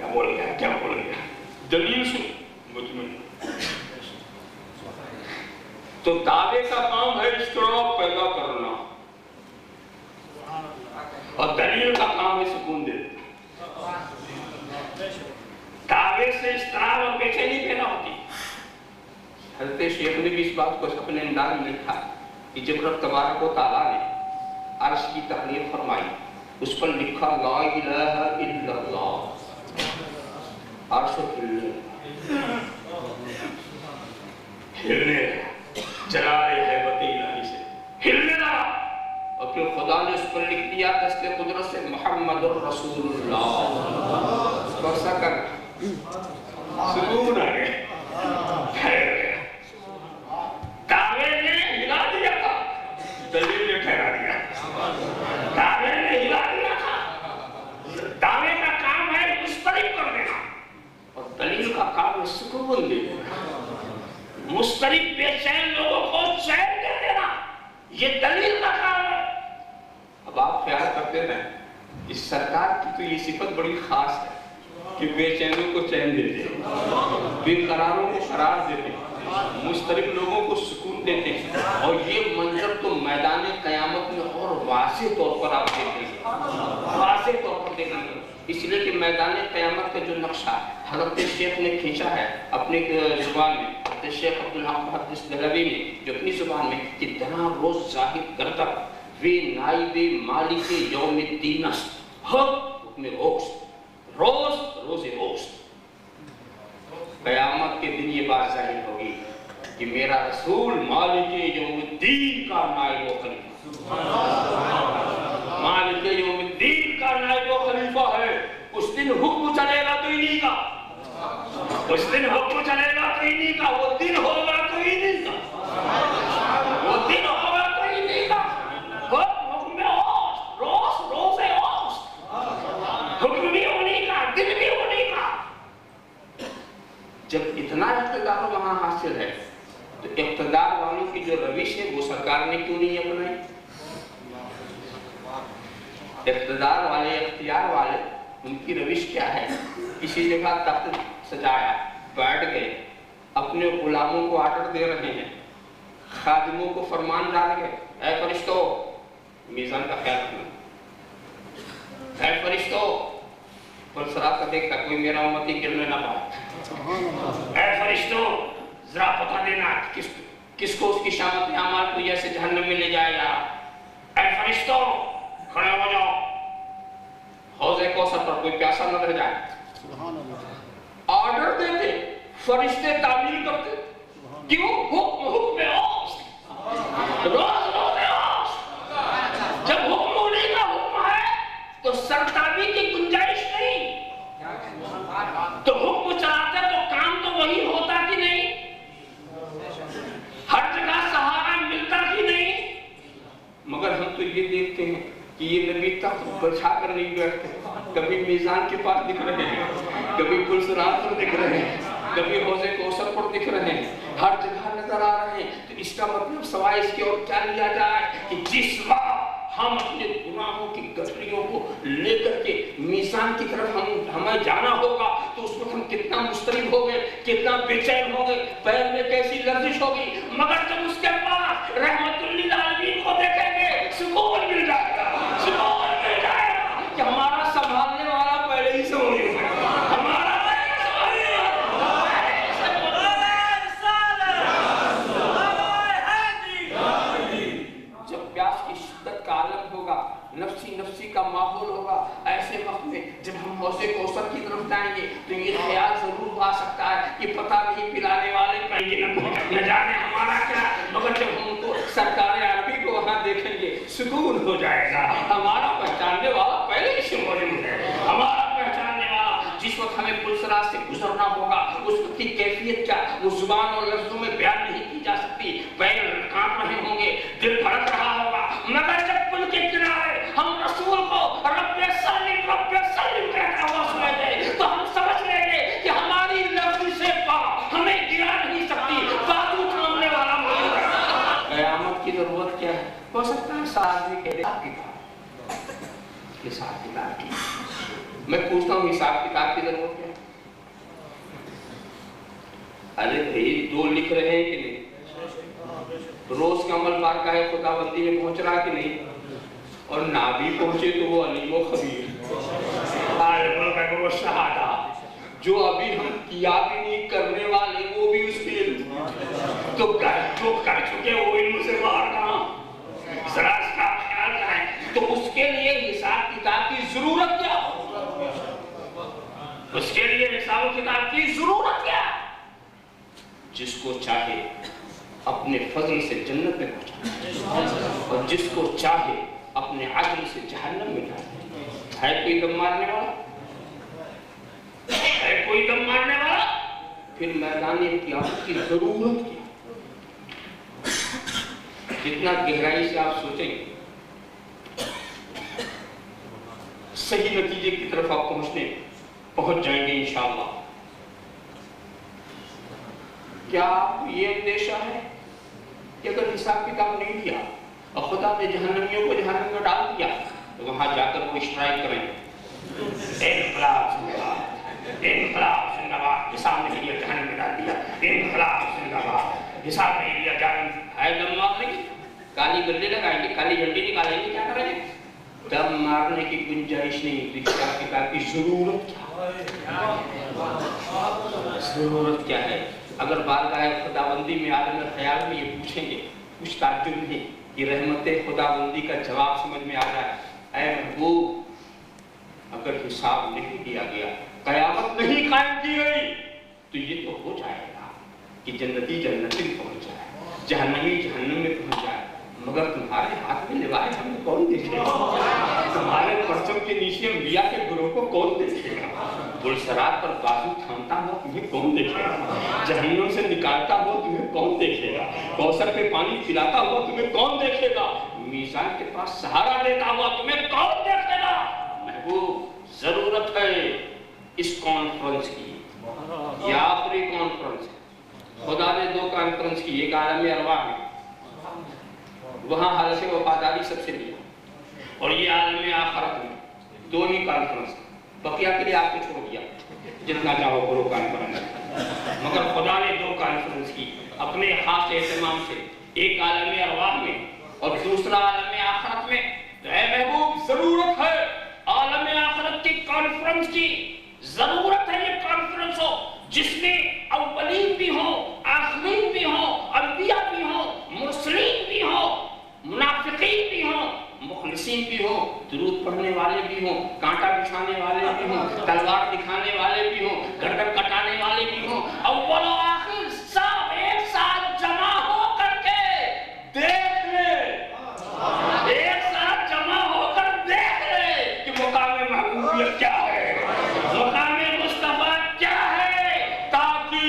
کیا بول گیا دلیل سن مطمئن. تو دعوے کا کام ہے اضطراب پیدا کرنا اور دلیل کا کام ہے سکون دینا. دعوے سے اضطراب اور بے چینی پیدا ہوتی. حضرت شیخ نے بھی اس بات کو اپنے انداز میں لکھا کہ جب رب تبارک و تعالیٰ نے عرش کی تخلیق فرمائی اس پر لکھا لا الہ الا اللہ. عرش ہلنے جلال ہیبت الہی سے ہلنے لگا اور پھر خدا نے اس پر لکھ دیا دست قدرت سے محمد الرسول اللہ. کوسا کر سکون آ گیا. دعوے نے ہلا دیا تھا دلیل نے ٹھہرا دیا. دعوے نے ہلا دیا تھا. دعوے کا کام ہے مسترب کر دینا اور دلیل کا کام ہے سکون دے دینا. مسترب بے چین لوگوں کو چین دے دینا یہ دلیل کا کام ہے. اب آپ خیال کرتے رہیں اس سرکار کی تو یہ صفت بڑی خاص ہے کہ بے چینوں کو چین دیتے ہیں, بے قراروں کو قرار دیتے ہیں, مسترب لوگوں کو سکون دیتے ہیں. اور یہ منظر تو میدان قیامت میں اور واضح طور پر آپ دیکھیں گے, واضح طور پر دیکھیں گے. اس لیے کہ میدان قیامت کا جو نقشہ حضرت شیخ نے کھینچا ہے اپنی زبان میں, حضرت شیخ عبدالحق محدث دہلوی نے جو اپنی زبان میں کہ دنا روز ظاہر کرتا وی نائب مالک یوم الدین است حکم اوست روز اوست. قیامت کے دن یہ بات ظاہر ہوگی کہ میرا رسول مالک یوم الدین کا نائب و خلیفہ, مالک یوم الدین کا نائب و خلیفہ ہے. اس دن حکم چلے گا تو انہی کا, اس دن حکم چلے گا تو انہی کا. وہ دن ہوگا تو انہی کا, وہ دن ہوگا تو انہی کا. حکم اوست روز اوست, حکم بھی انہی کا دن بھی انہی کا. جب اتنا اقتدار وہاں حاصل ہے تو اقتدار والوں کی جو روش ہے وہ سرکار نے کیوں نہیں اپنائی؟ اقتدار والے اختیار والے ان کی روش کیا ہے؟ کسی جگہ تخت سجایا, بیٹھ گئے, اپنے غلاموں کو آرڈر دے رہے ہیں, خادموں کو فرمان ڈال گئے اے فرشتوں میزان کا خیال رکھنا, اے فرشتوں پلسرا کا دیکھتا کوئی میرا امتی گرنے نہ پائے, اے فرشتوں ذرا پتہ دینا کس کو اس کی شامت اعمال کو جیسے جہنم میں لے جائے گا. اے فرشتوں کھڑے ہو جاؤ, حوض کوثر پر کوئی پیاسا نہ رہ جائے. آرڈر دیتے, فرشتے تعمیل کرتے. کیوں؟ حکم اوست, روز اوست. جب حکم ہونے کا حکم ہے تو سرتابی کی گنجائش نہیں. تو حکم چلاتے تو کام تو وہی ہوتا کہ نہیں, ہر جگہ سہارا ملتا کہ نہیں. مگر ہم تو یہ دیکھتے ہیں کہ یہ نبی تخت بچھا کر نہیں بیٹھتے, کبھی میزان کے پاس دکھ رہے ہیں, کبھی پلسرات پر دکھ رہے ہیں, کبھی حوض کوثر پر دکھ رہے ہیں, ہر جگہ نظر آ رہے ہیں. تو اس کا مطلب سوائے اس کی اور کیا لیا جائے کہ جس وقت ہم اپنے گناہوں کی گٹھلیوں کو لے کر کے میزان کی طرف ہمیں جانا ہوگا تو اس وقت ہم کتنا مضطرب ہو گئے, کتنا بے چین ہو گئے, پیر میں کیسی لرزش ہوگی. مگر جب اس کے پاس رحمت للعالمین کو دیکھیں گے سکون مل جائے گا, سکون مل جائے گا کہ ہمارا سنبھالنے والا پہلے ہی سے ہو گیا, ہمارا نفسی کا ماحول ہوگا. ایسے وقت میں جب ہم حوض کوثر کی طرف جائیں گے تو یہ خیال ضرور آ سکتا ہے کہ پتہ نہیں پلانے والے پہلے نہ جانے ہمارا کیا. مگر جب ہم کو سرکار عربی کو وہاں دیکھیں گے سکون ہو جائے گا. ہمارا پہچاننے والا پہلے ہی سے موجود ہے, ہمارا پہچاننے والا. جس وقت ہمیں پلسرات سے گزرنا ہوگا اس وقت کی کیفیت کیا وہ زبان اور لفظوں میں بیان نہیں کی جا سکتی. پیر کانپ رہے ہوں گے, دل دھڑک رہا ہوگا. مگر جب پل کے کنارے ہم رسول کو رب سلم کہتا ہوا سنیں گے تو ہم سمجھ لیں گے کہ ہماری لفظ سے پاک ہمیں گرا نہیں سکتی, بازو تھامنے والا موجود ہے. قیامت کی ضرورت کیا ہے؟ ہو سکتا ہے ساتھ بھی کہہ دے آپ کی بات, یہ ساتھ کی بات کی میں پوچھتا ہوں حساب کتاب کی ضرورت کیا؟ ارے بھائی 2 لکھ رہے ہیں کہ نہیں؟ روز کا عمل بارگاہ خدا بندی میں پہنچ رہا کہ نہیں؟ اور نہ بھی پہنچے تو وہ علیم و خبیر، عالم الغیب و شہادہ، جو ابھی ہم کیا بھی نہیں کرنے والے وہ بھی اس کے علم، تو کر چکے وہ علم سے باہر کہاں؟ ذرا اس کا خیال کریں۔ تو اس کے لیے حساب کتاب کی ضرورت کیا؟ اس کے لیے حساب کتاب کی ضرورت کیا؟ جس کو چاہے اپنے فضل سے جنت میں پہنچا، اور جس کو چاہے اپنے عدل سے جہنم میں ڈالے۔ ہے کوئی دم مارنے والا؟ ہے کوئی دم مارنے والا؟ پھر میدان قیامت کی ضرورت کیا؟ جتنا گہرائی سے آپ سوچیں گے صحیح نتیجے کی طرف آپ پہنچ جائیں گے انشاءاللہ۔ کیا آپ یہ اندیشہ ہے کہ اگر حساب کتاب نہیں دیا اور خدا نے جہنمیوں کو جہنم میں ڈال دیا تو وہاں جا کر وہ اسٹرائک کریں، انقلاب زندہ باد، انقلاب زندہ باد، حساب نہیں لیا جہنم میں ڈال دیا، انقلاب زندہ باد، حساب نہیں لیا جہنم ہے، دم مارنے کی کالی گلے لگائیں گے، کالی جھنڈی نکالیں گے، کیا کریں گے؟ دم مارنے کی گنجائش نہیں۔ حساب کتاب کی ضرورت کیا؟ ضرورت کیا ہے؟ اگر بارگاہ خداوندی میں عالم خیال میں یہ پوچھیں گے، کچھ تعجب نہیں کہ رحمت خداوندی کا جواب سمجھ میں آ رہا ہے۔ اے محبوب، اگر حساب نہیں دیا گیا، قیامت نہیں قائم کی گئی، تو یہ تو ہو جائے گا کہ جنتی جنت میں پہنچ جائے، جہنمی جہنم میں پہنچ جائے، مگر تمہارے ہاتھ میں لوائے ہمیں کون دیکھے گا؟ تمہارے پرچم کے نیچے انبیاء کے گروہ کو کون دیکھے گا؟ گلسرات پر بازو تھامتا ہوا تمہیں کون دیکھے گا؟ جہنم سے نکالتا ہوا تمہیں کون دیکھے گا؟ کوثر پہ پانی پلاتا ہوا تمہیں کون دیکھے گا؟ میزان کے پاس سہارا دیتا ہوا تمہیں کون دیکھے گا؟ محبوب، ضرورت ہے اس کانفرنس کی، یہ آخری کانفرنس ہے۔ خدا نے 2 کانفرنس کی، ایک عالم ارواح میں، وہاں حالت وفاداری سب سے لیا، اور یہ عالم آخرت میں 2 ہی کانفرنس، بقیہ کے لیے آپ کو چھوڑ دیا، جتنا چاہو کرو کانفرنس۔ مگر خدا نے 2 کانفرنس کی اپنے خاص اہتمام سے، ایک عالم ارواح میں اور دوسرا عالم آخرت میں۔ اے محبوب، ضرورت ہے عالم آخرت کی کانفرنس کی، ضرورت ہے یہ کانفرنس ہو جس میں اولین بھی ہوں، آخرین بھی ہوں، انبیاء بھی ہوں، مرسلین بھی ہوں، منافقین بھی ہوں، مخلصین بھی ہوں، درود پڑھنے والے بھی ہوں، کانٹا بچھانے والے بھی ہوں، تلوار دکھانے والے بھی ہوں، گردن کٹانے والے بھی ہوں، اول و آخر سب ایک ساتھ جمع ہو کر کے دیکھ لے، ایک ساتھ جمع ہو کر دیکھ لے کہ مقام محبوبیت کیا ہے، مقام مصطفیٰ کیا ہے، تاکہ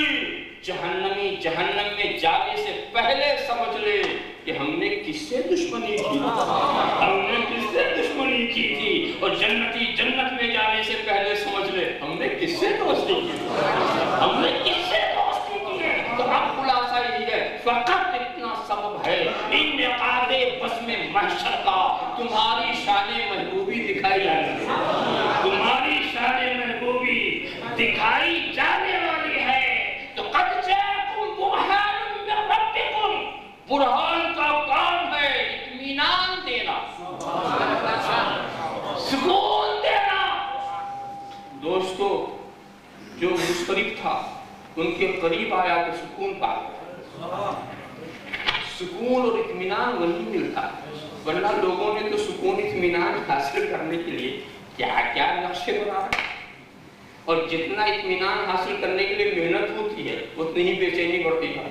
جہنمی جہنم میں جانے سے پہلے سمجھ لے کہ ہم نے کس سے دشمنی کی، ہم نے کس سے دشمنی کی تھی، اور جنتی جنت میں جانے سے پہلے سمجھ لے ہم نے کس سے دوستی کی، ہم نے کس سے دوستی کی ہے۔ تو اب خلاصہ یہی ہے، فقط اتنا سبب ہے انعقاد بزم محشر کا، تمہاری شان محبوبی دکھائی جانے تمہاری شان محبوبی دکھائی جانے والی ہے۔ تو قد جاءکم برہان من ربکم، برہان کا کام ہے اطمینان دینا، سکون دینا۔ دوستو، جو مسترب تھا ان کے قریب آیا تو سکون پا گیا، سکون اور اطمینان وہی ملتا، ورنہ لوگوں نے تو سکون اطمینان حاصل کرنے کے لیے کیا کیا نقشے بنا رہے، اور جتنا اطمینان حاصل کرنے کے لیے محنت ہوتی ہے اتنی ہی بے چینی بڑھتی ہے،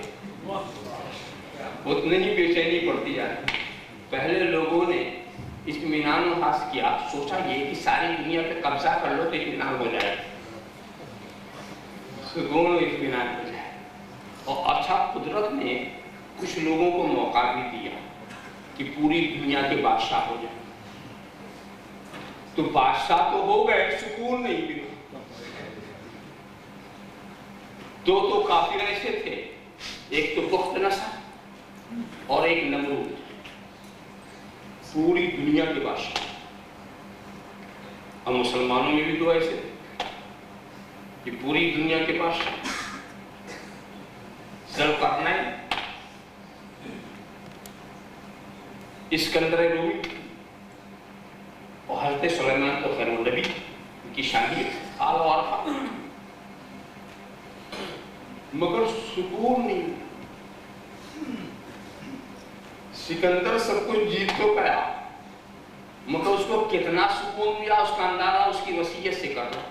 اتنی ہی بے چینی پڑتی جاتی۔ پہلے لوگوں نے اطمینان حاصل کیا، سوچا یہ کہ ساری دنیا پہ قبضہ کر لو تو اطمینان ہو جائے، سکون و اطمینان ہو جائے۔ اور اچھا، قدرت نے کچھ لوگوں کو موقع بھی دیا کہ پوری دنیا کے بادشاہ ہو جائے، تو بادشاہ تو ہو گئے، سکون نہیں ملا۔ 2 کافر ایسے تھے، ایک تو بخت نصر اور ایک نمرود، پوری دنیا کے بادشاہ۔ ہم مسلمانوں میں بھی تو ایسے کہ پوری دنیا کے پاس ذوالقرنین، اسکندر رومی اور حضرت سلیمان تو خیر النبی کی شاملیت آل وارفا، مگر سکون نہیں۔ سکندر سب کچھ جیت تو گیا، مگر اس کو کتنا سکون ملا اس کا اندازہ اس کی وصیت سے کرنا۔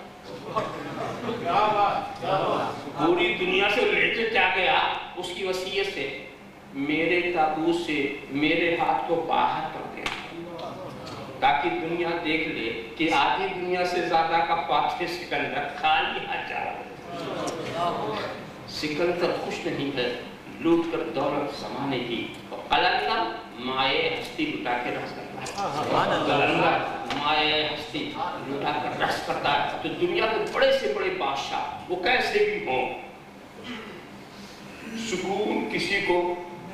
پوری دنیا سے لے کے کیا گیا اس کی وصیت سے، میرے تابوت سے میرے ہاتھ کو باہر کر دے تاکہ دنیا دیکھ لے کہ آدھی دنیا سے زیادہ کا پاتھ سکندر خالی ہاتھ جا رہا ہے۔ سکندر خوش نہیں ہے لوٹ کر دولت زمانے کی، اور قلندر مائے ہستی لٹا کے رس کرتا ہے۔ قلندر مائے ہستی لٹا کر رس کرتا ہے۔ تو دنیا کے بڑے سے بڑے بادشاہ وہ کیسے بھی ہوں، سکون کسی کو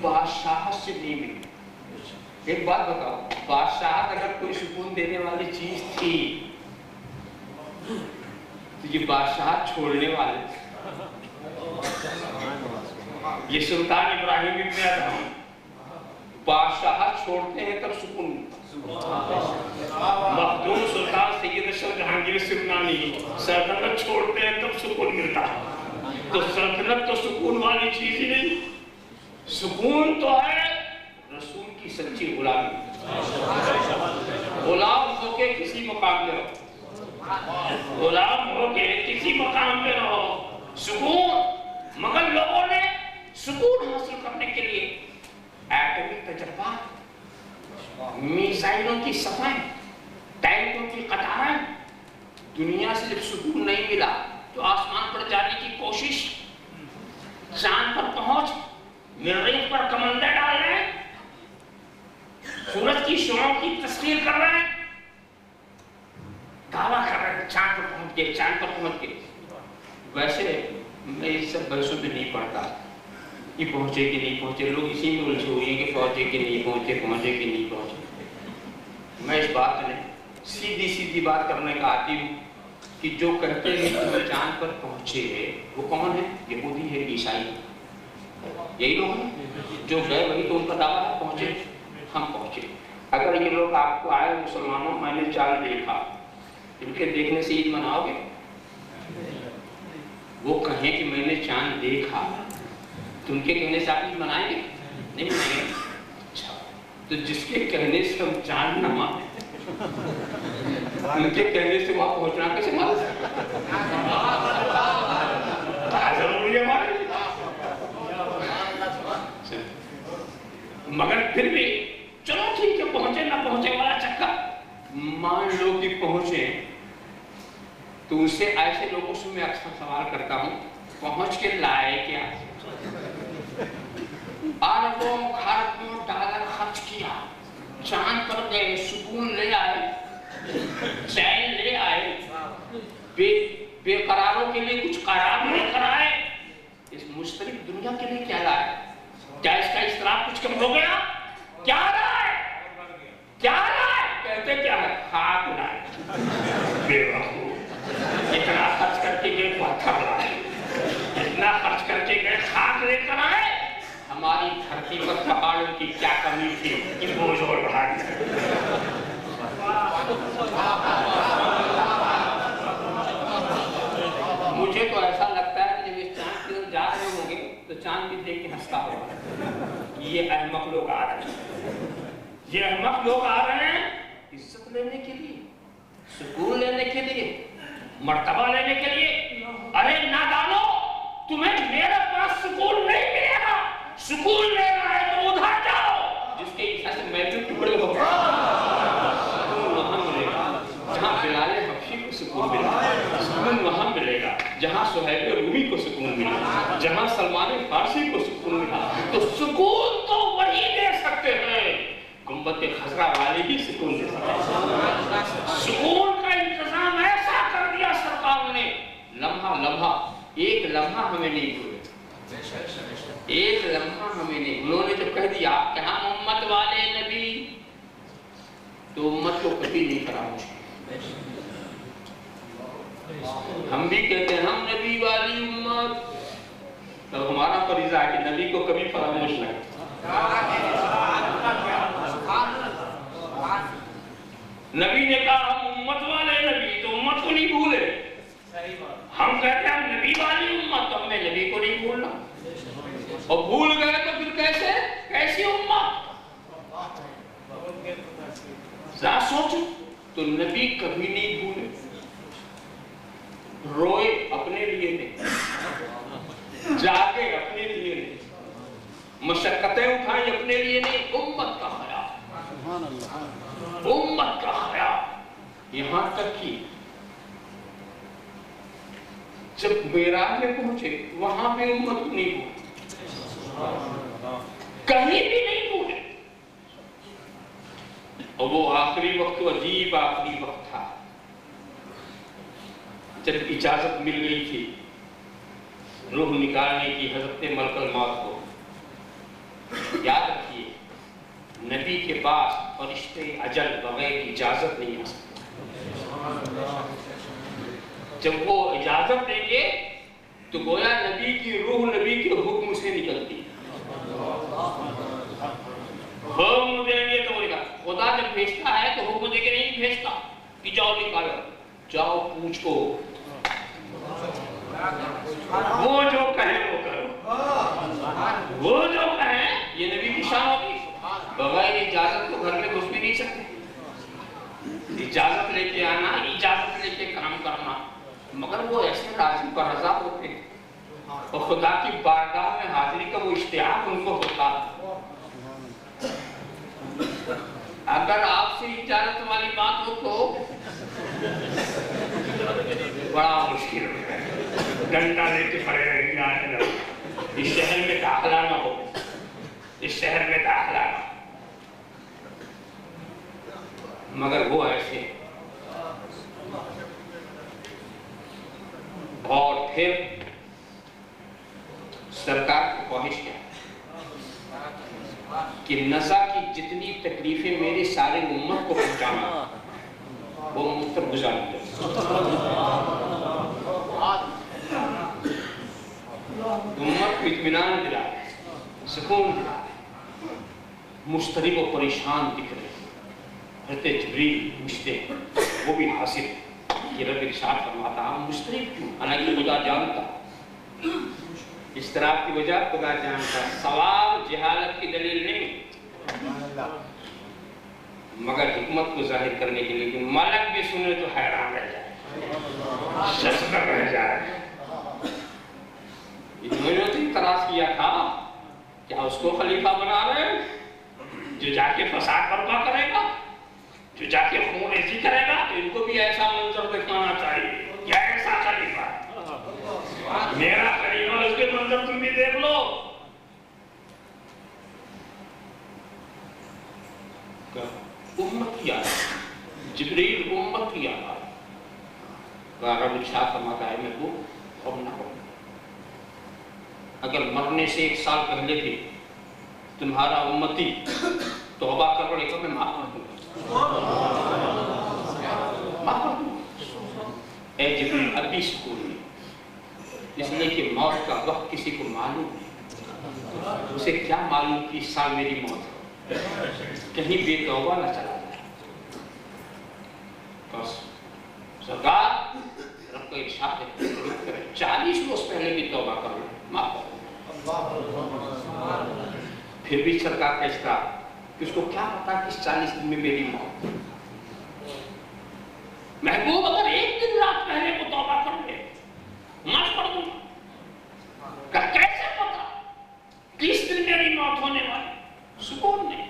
بادشاہ سے نہیں ملی۔ ایک بات بتاؤ، بادشاہ اگر کوئی سکون دینے والی چیز تھی تو یہ بادشاہ چھوڑنے والے تھے۔ یہ سلطان ابراہیم ابن ادہم بادشاہ چھوڑتے ہیں تب سکون ملتا۔ مخدوم سلطان سید اشرف جہانگیر سمنانی سلطنت چھوڑتے ہیں تب سکون ملتا ہے۔ تو سلطنت تو سکون والی چیز ہی نہیں، سکون تو ہے رسول کی سچی غلامی۔ غلام ہو کے کسی مقام میں رہو، غلام ہو کے کسی مقام میں رہو، سکون۔ مگر لوگوں نے سکون حاصل کرنے کے لیے ایٹمی تجربات، میزائلوں کی صفائیں، ٹینکوں کی قطاریں، دنیا سے جب سکون نہیں ملا تو آسمان پر جانے کی کوشش، چاند پر پہنچ، مریخ پر کمندر ڈال رہے ہیں، سورج کی شعاعوں کی تصویر کر رہے ہیں، دعویٰ کر رہے ہیں چاند پر پہنچ گئے، چاند پر پہنچ گئے۔ ویسے میں اس سب بحثوں میں نہیں پڑھتا یہ پہنچے کہ نہیں پہنچے، لوگ اسی میں الجھے ہوئے ہیں کہ پہنچے کہ نہیں پہنچے، پہنچے کہ نہیں پہنچے۔ میں اس بات میں سیدھی سیدھی بات کرنے کا عادی ہوں کہ جو کہتے ہیں کہ وہ چاند پر پہنچے وہ کون ہے؟ یہودی ہے، عیسائی ہے، یہی لوگ ہیں جو گئے وہی تو ان کا دعویٰ ہے پہنچے، ہم پہنچے۔ اگر یہ لوگ آپ کو آئے مسلمانوں میں نے چاند دیکھا، ان کے دیکھنے سے عید مناؤ گے؟ وہ کہیں کہ میں نے چاند دیکھا تو ان کے کہنے سے آپ عید منائیں گے؟ نہیں منائیں گے۔ اچھا، تو جس کے کہنے سے ہم چاند نہ مانیں ان کے کہنے سے وہاں پہنچنا کیسے مانیں؟ ضروری ہے ہمارے لیے۔ مگر پھر بھی چلو ٹھیک ہے، پہنچے نہ پہنچے والا چکر مان لو کہ پہنچے، تو اس سے ایسے لوگوں سے میں اکثر سوال کرتا ہوں پہنچ کے لائے کیا؟ اربوں خربوں ڈالر خرچ کیا، چاند پر گئے، سکون لے آئے، چین لے آئے، بے قراروں کے لیے کچھ قرار لے کر آئے، اس مشترک دنیا کے لیے کیا لائے؟ کیا اس کا اضطراب کچھ کم ہو گیا؟ کیا لائے؟ کیا لائے؟ کہتے کیا ہے؟ خاک لائے۔ بے وقوف، اتنا خرچ کر کے گئے پتھر لائے، اتنا خرچ کر کے گئے خاک لے کر آئے۔ ہماری دھرتی پر پہاڑوں کی کیا کمی تھی کہ بوجھ اور بڑھا دیا۔ مجھے تو ایسا لگتا ہے کہ جب اس چاند کی طرف جا رہے ہوں گے تو چاند بھی دیکھ کے ہنستا ہوگا، یہ احمق لوگ آ رہے ہیں، یہ احمق لوگ آ رہے ہیں عزت لینے کے لیے، سکون لینے کے لیے، مرتبہ لینے کے لیے۔ ارے نادانو، تمہیں میرے پاس سکون نہیں ملے گا، سکون لینا ہے تو ادھر جاؤ جس کے عیسیٰ سے میں بھی ٹکڑے ہو گئے۔ سکون وہاں ملے گا جہاں بلال حبشی کو سکون ملا، سکون وہاں ملے گا جہاں صہیب رومی کو سکون ملا، جہاں سلمان فارسی کو سکون ملا۔ تو سکون تو وہی دے سکتے ہیں، گنبد خضرا والے ہی سکون دے سکتے ہیں۔ سکون کا انتظام ایسا کر دیا سرکار نے، لمحہ لمحہ، ایک لمحہ ہمیں نہیں بھولے، ایک لمحہ ہمیں نہیں۔ انہوں نے جب کہہ دیا کہ ہم امت والے نبی، تو امت کو کبھی نہیں خراب ہو، ہم بھی کہتے ہیں ہم نبی والی امت، تو ہمارا فریضہ ہے کہ نبی کو کبھی فراموش نہ کریں۔ نبی نے کہا ہم امت والے نبی، تو امت کو نہیں بھولے۔ ہم کہتے ہیں ہم نبی والی امت، تو ہمیں نبی کو نہیں بھولنا، اور بھول گئے تو پھر کیسے؟ کیسی امت؟ ذرا سوچو، تو نبی کبھی نہیں بھولے، روئے اپنے لیے نہیں، جاگے اپنے لیے نہیں، مشقتیں اٹھائیں اپنے لیے نہیں، امت کا خیال، امت کا خیال۔ یہاں تک کہ جب معراج میں پہنچے وہاں پہ امت کو نہیں بھولے، کہیں بھی نہیں بھولے۔ اور وہ آخری وقت تو عجیب آخری وقت تھا، جب اجازت مل گئی تھی روح نکالنے کی حضرت ملک الموت کو۔ یاد رکھیے نبی کے پاس فرشتے اجل بغیر اجازت نہیں آ سکتے۔ جب وہ اجازت دیں گے تو گویا نبی کی روح نبی کے حکم سے نکلتی ہے۔ حکم دیں گے تو خدا جب بھیجتا ہے تو حکم دے کے نہیں بھیجتا کہ جاؤ نکالو، جاؤ پوچھو، وہ جو کہیں وہ کرو، وہ جو کہیں۔ یہ نبی کی شان ہوگی۔ بغیر اجازت تو گھر میں گھس بھی نہیں سکتے، اجازت لے کے آنا، اجازت لے کے کام کرنا، مگر وہ ایسے راضی برضا ہوتے ہیں، اور خدا کی بارگاہ میں حاضری کا وہ اشتیاق ان کو ہوتا ہے۔ اگر آپ سے اجازت والی بات ہو تو بڑا مشکل ہوتا ہے، ڈنڈا لے کے کھڑے رہیں گے، اس شہر میں داخلہ نہ ہو، اس شہر میں داخلہ نہ ہو۔ مگر وہ ایسے، اور پھر سرکار کی خواہش کیا کہ نزا کی جتنی تکلیفیں میرے سارے امت کو پہنچانا وہ مجھ پر گزار دیا۔ امت کو اطمینان دلا، سکون دلا، مضطرب و پریشان دکھ رہے، حضرت جبریل پوچھتے وہ بھی حاصل کہ رب ارشاد فرماتا ہم مضطرب کیوں؟ حالانکہ خدا جانتا، اس طرح کی وجہ خدا جانتا، سوال جہالت کی دلیل نہیں، مگر حکمت کو ظاہر کرنے کے لیے کہ ملک بھی سنے تو حیران رہ جائے، ششدر رہ جائے۔ انہوں نے تو اعتراض کیا تھا کیا اس کو خلیفہ بنا رہے جو جا کے فساد برپا کرے گا، جو جا کے خون ریزی کرے گا، تو ان کو بھی ایسا منظر دکھانا چاہیے، کیا ایسا خلیفہ ہے؟ میرا خلیفہ، اس کے منظر تم بھی دیکھ لو۔ امت کی آیت، جبریل امت کی آیت، رب ارشاد فرماتا ہے محبوب اب نہ ہو، اگر مرنے سے 1 سال پہلے بھی تمہارا امتی توبہ کر پڑے گا میں معاف کر دوں گا، معاف کر دوں گا۔ اے جبریل ابھی سکون نہیں، اس لیے کہ موت کا وقت کسی کو معلوم نہیں، اسے کیا معلوم کہ اس سال میری موت ہے، کہیں بے توبہ نہ چلا جائے۔ بس سرکار رب کا ارشاد ہے 40 روز پہلے بھی توبہ کر لو، معاف کر دو۔ پھر بھی سرکار کا اشتراک کہ اس کو کیا پتا کہ اس 40 دن میں میری موت ہے۔ محبوب اگر 1 دن رات پہلے کو توبہ کر لے معاف کر دوں گا، کیسے پتا کہ اس دن میری موت ہونے والی؟ سکون نہیں۔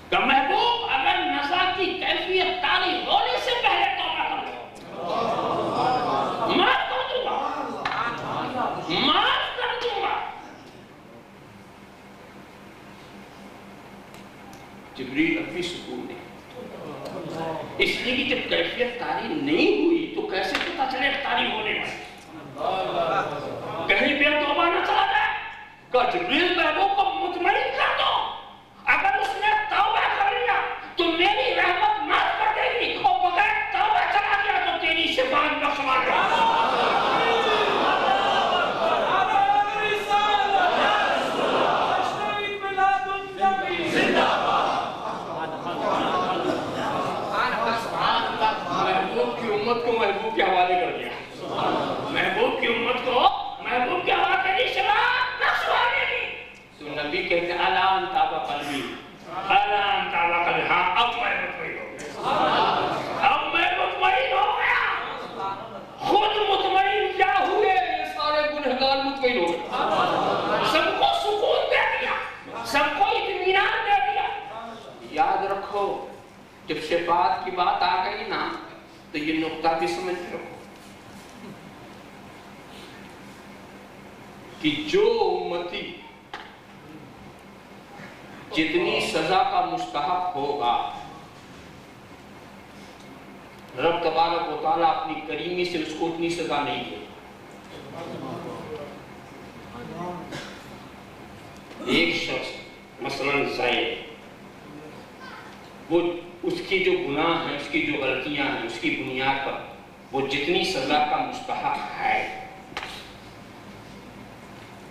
کہ محبوب اگر نزا کی کیفیت طاری ہونے سے پہلے توبہ کر لو معاف کر دوں گا، معاف کر دوں گا۔ جبریل ابھی سکون نہیں، اس لیے کہ جب کیفیت طاری نہیں ہوئی تو کیسے پتا چلے طاری ہونے والی؟ کہیں بے توبہ نہ چلا جائے۔ کہ جبریل محبوب کو مطمئن کر دو، اگر اس نے توبہ کر لیا تو میری رحمت معاف کر دے گی، اور بغیر توبہ چلا گیا تو تیری شفاعت رکھو، جب شفاعت کی بات آ گئی نا تو یہ نقطہ بھی سمجھ رکھو کہ جو امتی جتنی سزا کا مستحق ہوگا رب تبارک و تعالیٰ اپنی کریمی سے اس کو اتنی سزا نہیں دے. ایک شخص مثلاً زائد، وہ اس کی جو گناہ ہیں، اس کی جو غلطیاں ہیں، اس کی بنیاد پر وہ جتنی سزا کا مستحق ہے،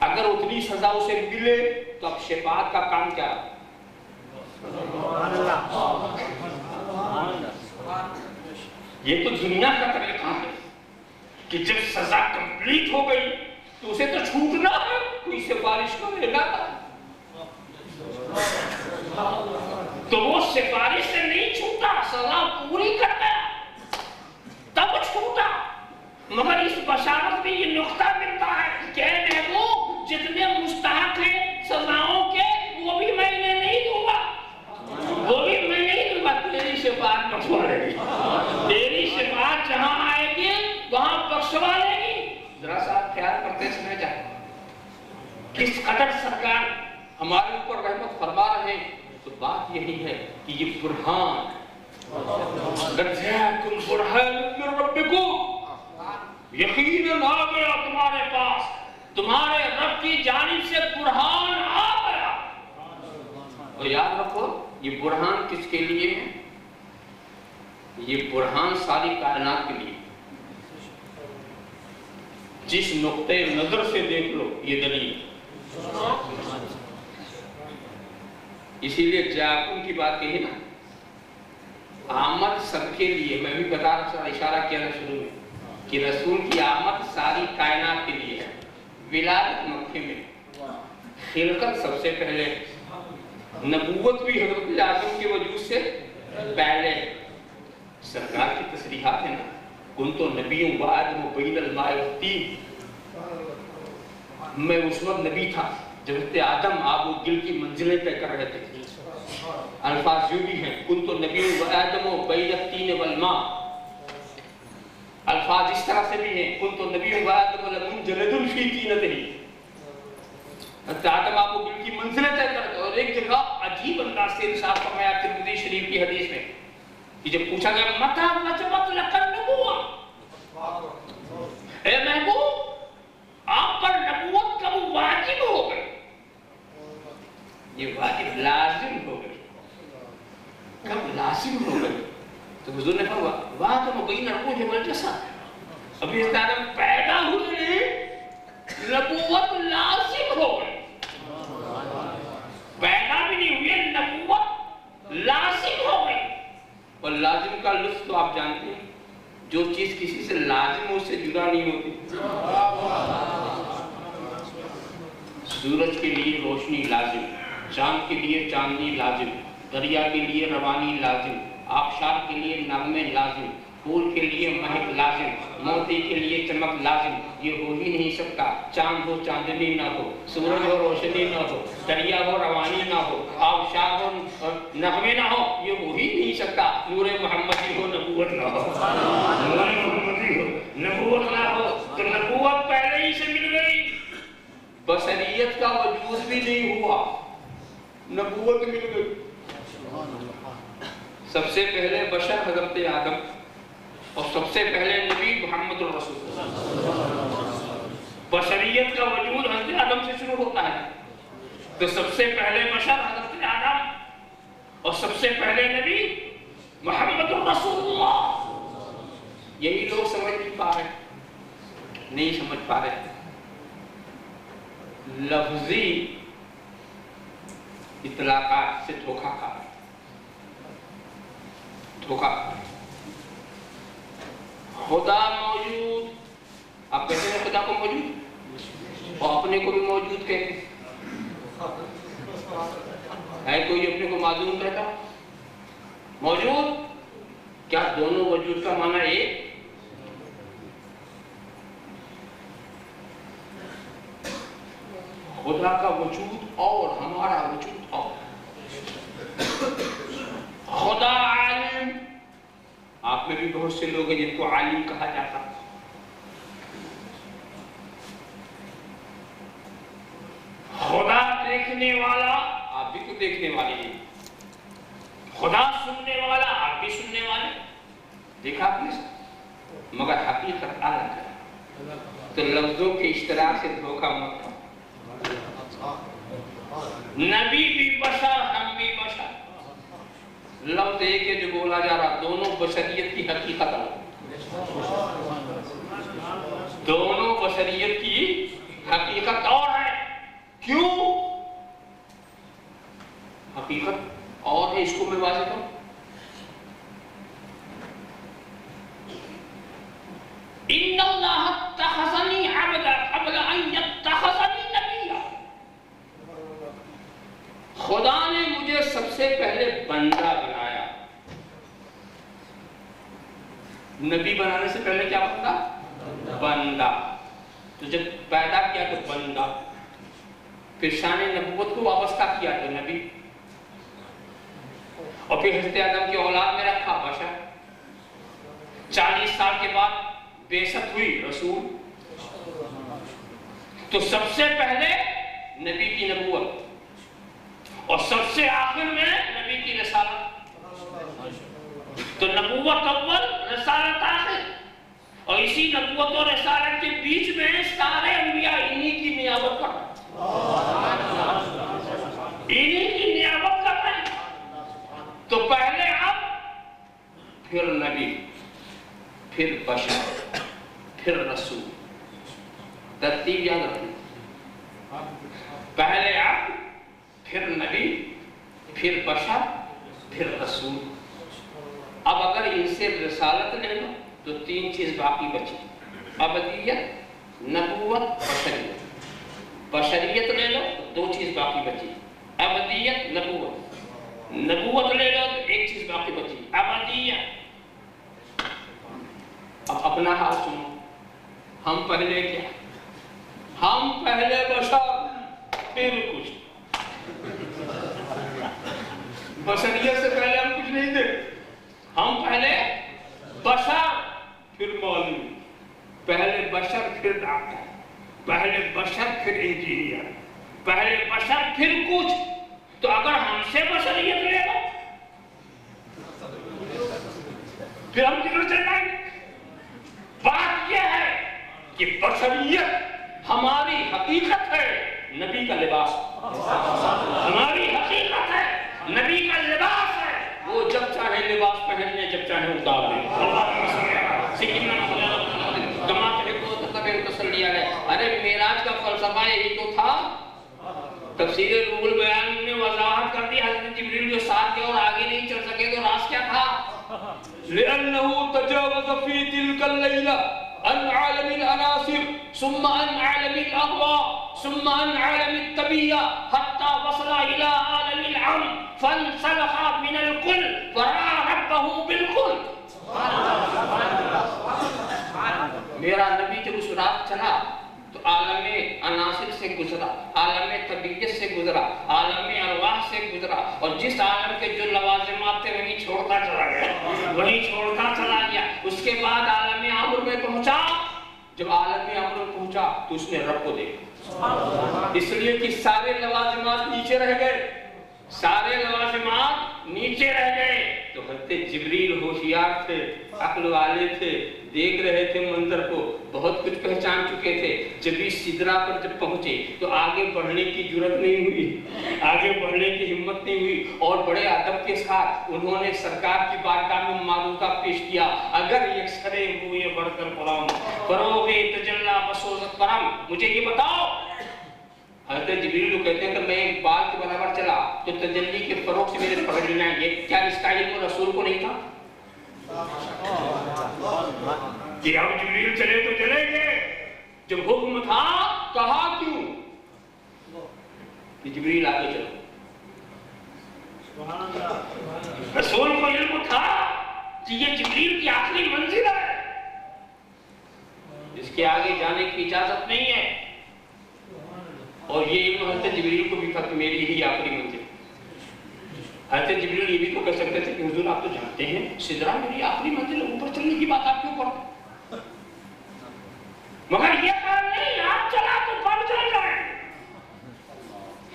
اگر اتنی سزا اسے ملے تو اب شفاعت کا کام کیا؟ یہ تو دنیا کا طریقہ ہے کہ جب سزا کمپلیٹ ہو گئی تو اسے تو چھوٹنا ہے، کوئی سفارش کرے گا تو وہ سفارش سے نہیں چھوٹا، سزا پوری کر گیا تب چھوٹا. مگر اس بشارت میں یہ نقطہ ملتا ہے کہ اے محبوب جتنے مستحق ہیں سزاؤں کے وہ بھی میں انہیں نہیں دوں گا، وہ بھی میں نہیں دوں گا. تیری شفاعت بخشوا لے گی، تیری شفاعت جہاں آئے گی وہاں بخشوا لے گی. ذرا سا خیال کرتے سمجھ جائے کس قدر سرکار ہمارے اوپر رحمت فرما رہے ہیں. تو بات یہی ہے کہ یہ برہان جاءکم برہان من ربکم، یقیناً آ گیا تمہارے پاس، تمہارے رب کی جانب سے برہان آ گیا. اور یاد رکھو یہ برہان کس کے لیے ہے؟ یہ برہان ساری کائنات کے لیے. جس نقطۂ نظر سے دیکھ لو یہ دلیل. اسی لیے جاکم کی بات کہی نا، آمد سب کے لیے. میں بھی بتا رہا اشارہ کیا نا شروع میں کہ رسول کی آمد ساری کائنات کے لیے ہے. ولادت مکے میں، خلقت سب سے پہلے، نبوت بھی حضرت اعظم کے وجود سے پہلے. سرکار کی تصریحات ہیں نا، کنت نبی وآدم بین الماء والطین، میں اس وقت نبی تھا جب حضرت آدم آب و گل کی منزلیں طے کر رہے تھے. الفاظ یوں بھی ہیں کنت نبی وآدم بین الطین والماء. الفاظ اس طرح سے بھی ہیں کنت نبی وآدم لمنجلد فی طینتہ، حضرت آدم آب و گل کی منزلیں طے کر. اور ایک جگہ عجیب انداز سے ارشاد فرمایا ترمذی شریف کی حدیث میں کہ جب پوچھا گیا متى وجبت لك النبوة، اے محبوب آپ پر نبوت کب واجب ہو گئی؟ یہ واجب لازم ہو گئی. کب لازم ہو گئی؟ تو حضور نے فرمایا وآدم بین الروح والجسد، ابھی حضرت آدم پیدا ہوئے نبوت لازم ہو گئی. پیدا بھی نہیں ہوئے نبوت لازم ہو گئی. اور لازم کا لطف تو آپ جانتے ہیں، جو چیز کسی سے لازم ہو اس سے جدا نہیں ہوتی. سورج کے لیے روشنی لازم، چاند کے لیے چاندنی لازم، دریا کے لیے روانی لازم، آبشار کے لیے نغمے لازم، پھول کے لیے مہک لازم، موتی کے لیے چمک لازم. یہ ہو ہی نہیں سکتا. چاند ہو چاندنی نہ ہو، سورج ہو روشنی نہ ہو، دریا ہو روانی نہ ہو، آبشار ہو نغمے نہ ہو، یہ ہو ہی نہیں سکتا. نور محمدی ہو نبوت نہ ہو، نور محمدی ہو نبوت نہ ہو. تو نبوت پہلے ہی سے مل گئی، بشریت کا وجود بھی نہیں ہوا، نبوت مل گئی. سب سے پہلے بشر حضرت آدم اور سب سے پہلے نبی محمد الرسول. بشریت کا وجود حضرت آدم سے شروع ہوتا ہے، تو سب سے پہلے بشر حضرت آدم اور سب سے پہلے نبی محمد الرسول اللہ. یہی لوگ سمجھ نہیں پا رہے، نہیں سمجھ پا رہے. لفظی اطلاقات سے دھوکا کھا رہے، دھوکا کھا رہے. خدا موجود، آپ کہتے ہیں خدا کو موجود اور اپنے کو بھی موجود کہتے ہیں. ہے کوئی اپنے کو معدوم کہتا موجود؟ کیا دونوں وجود کا معنی ایک؟ خدا کا وجود اور ہمارا وجود اور. بہت سے لوگ ہیں جن کو عالم کہا جاتا. خدا دیکھنے والا، آپ بھی تو دیکھنے والے ہیں. خدا سننے والا، آپ بھی سننے والے. دیکھا آپ نے، مگر حقیقت الگ ہے. تو لفظوں کے اشتراک سے دھوکہ مت کھاؤ. نبی بھی بشر، ہم بھی بشر. لفظ ایک ہے جو بولا جا رہا، دونوں بشریت کی حقیقت الگ. دونوں بشریت کی حقیقت اور ہے. کیوں حقیقت اور ہے؟ اس کو میں واضح کروں. ان اللہ اتخذنی عبدا قبل ان یتخذنی نبیا. خدا نے مجھے سب سے پہلے بندہ بنایا. نبی بنانے سے پہلے کیا بنتا؟ بندہ. تو جب پیدا کیا تو بندہ، پھر شان نبوت کو وابستہ کیا تو نبی، اور پھر حضرت آدم کی اولاد میں رکھا بشر. 40 سال کے بعد بعثت ہوئی رسول. تو سب سے پہلے نبی کی نبوت اور سب سے آخر میں نبی کی رسالت. تو نبوت اول، رسالت آخر. اور اسی نبوت اور رسالت کے بیچ میں سارے انبیاء انہی کی نیابت کر رہے ہیں. انہی کی نیابت کر رہے ہیں. تو پہلے اب، پھر نبی، پھر بشر، پھر رسول. ترتیب یاد رکھیں. پہلے اب، پھر نبی، پھر بشر، پھر رسول. اب اگر ان سے رسالت لے لو تو 3 چیز باقی بچی: ابدیت، نبوت، بشریت. بشریت لے لو تو 2 چیز باقی بچی: ابدیت، نبوت. نبوت لے لو تو 1 چیز باقی بچی: ابدیت. اب اپنا حال سنو. ہم پہلے کیا؟ ہم پہلے بشر، پھر کچھ. بشریت سے پہلے ہم کچھ نہیں تھے. ہم پہلے بشر، پھر مولوی. پہلے بشر، پھر ڈاکٹر. پہلے بشر، پھر انجینئر. پہلے بشر، پھر کچھ. تو اگر ہم سے بشریت لے لو پھر ہم کدھر چل جائیں گے؟ بات یہ ہے کہ بشریت ہماری حقیقت ہے، نبی کا لباس. ہماری حقیقت ہے، نبی کا لباس ہے. وہ جب چاہے لباس پہن لیں، جب چاہے اتار لیں. ارے معراج کا فلسفہ یہی تو تھا. تفسیر روح البیان نے وضاحت کر دی. حضرت جبریل جو ساتھ گئے اور آگے نہیں چل سکے تو راز کیا تھا؟ لأنه تجاوز في تلك الليلة عن عالم العناصر ثم عن عالم الأرواح ثم عن عالم الطبيعة حتى وصل إلى عالم العلم فانسلخ من الكل فرأى ربه بالكل. میرا نبی جب اس رات چلا تو عالم عناصر سے گزرا، عالم طبیعت سے گزرا، عالم ارواح سے گزرا، اور جس عالم کے جو لوازمات تھے وہیں چھوڑتا چلا گیا، وہیں چھوڑتا چلا گیا. اس کے بعد عالم امر میں پہنچا. جب عالم امر میں پہنچا تو اس نے رب کو دیکھا. اس لیے کہ سارے لوازمات نیچے رہ گئے، سارے لوازمات نیچے رہ گئے. تو حضرت جبریل ہوشیار تھے، عقل والے تھے، دیکھ رہے تھے منظر کو، بہت کچھ پہچان چکے تھے. جب اس سدرا پر جب پہنچے تو آگے بڑھنے کی جرت نہیں ہوئی، آگے بڑھنے کی ہمت نہیں ہوئی، اور بڑے ادب کے ساتھ انہوں نے سرکار کی بارگاہ میں معروضہ پیش کیا. اگر یکسرے ہوئے بڑھ کر پرم فروغ تجلی بسوزت کرم. مجھے یہ بتاؤ، حضرت جبریل کو کہتے ہیں کہ میں ایک بال کے برابر چلا تو تجلی کے فروغ سے میرے پکڑ لینا ہے. یہ کیا اس کا علم رسول کو نہیں تھا کہ اب جبریل چلے تو چلیں گے؟ جب حکم تھا کہا کیوں کہ جبریل آگے چلو. رسول کو علم تھا کہ یہ جبریل کی آخری منزل ہے، اس کے آگے جانے کی اجازت نہیں ہے. اور یہ علم حضرت جبریل کو بھی تھا کہ میری ہی آخری منزل. حضرت جبریل یہ بھی تو کہہ سکتے تھے کہ حضور آپ تو جانتے ہیں سدرا میری آخری منزل اوپر چلنے کی بات آپ کیوں کرتے؟ مگر یہ کہا نہیں آپ چلا تو بڑھ جل جائے،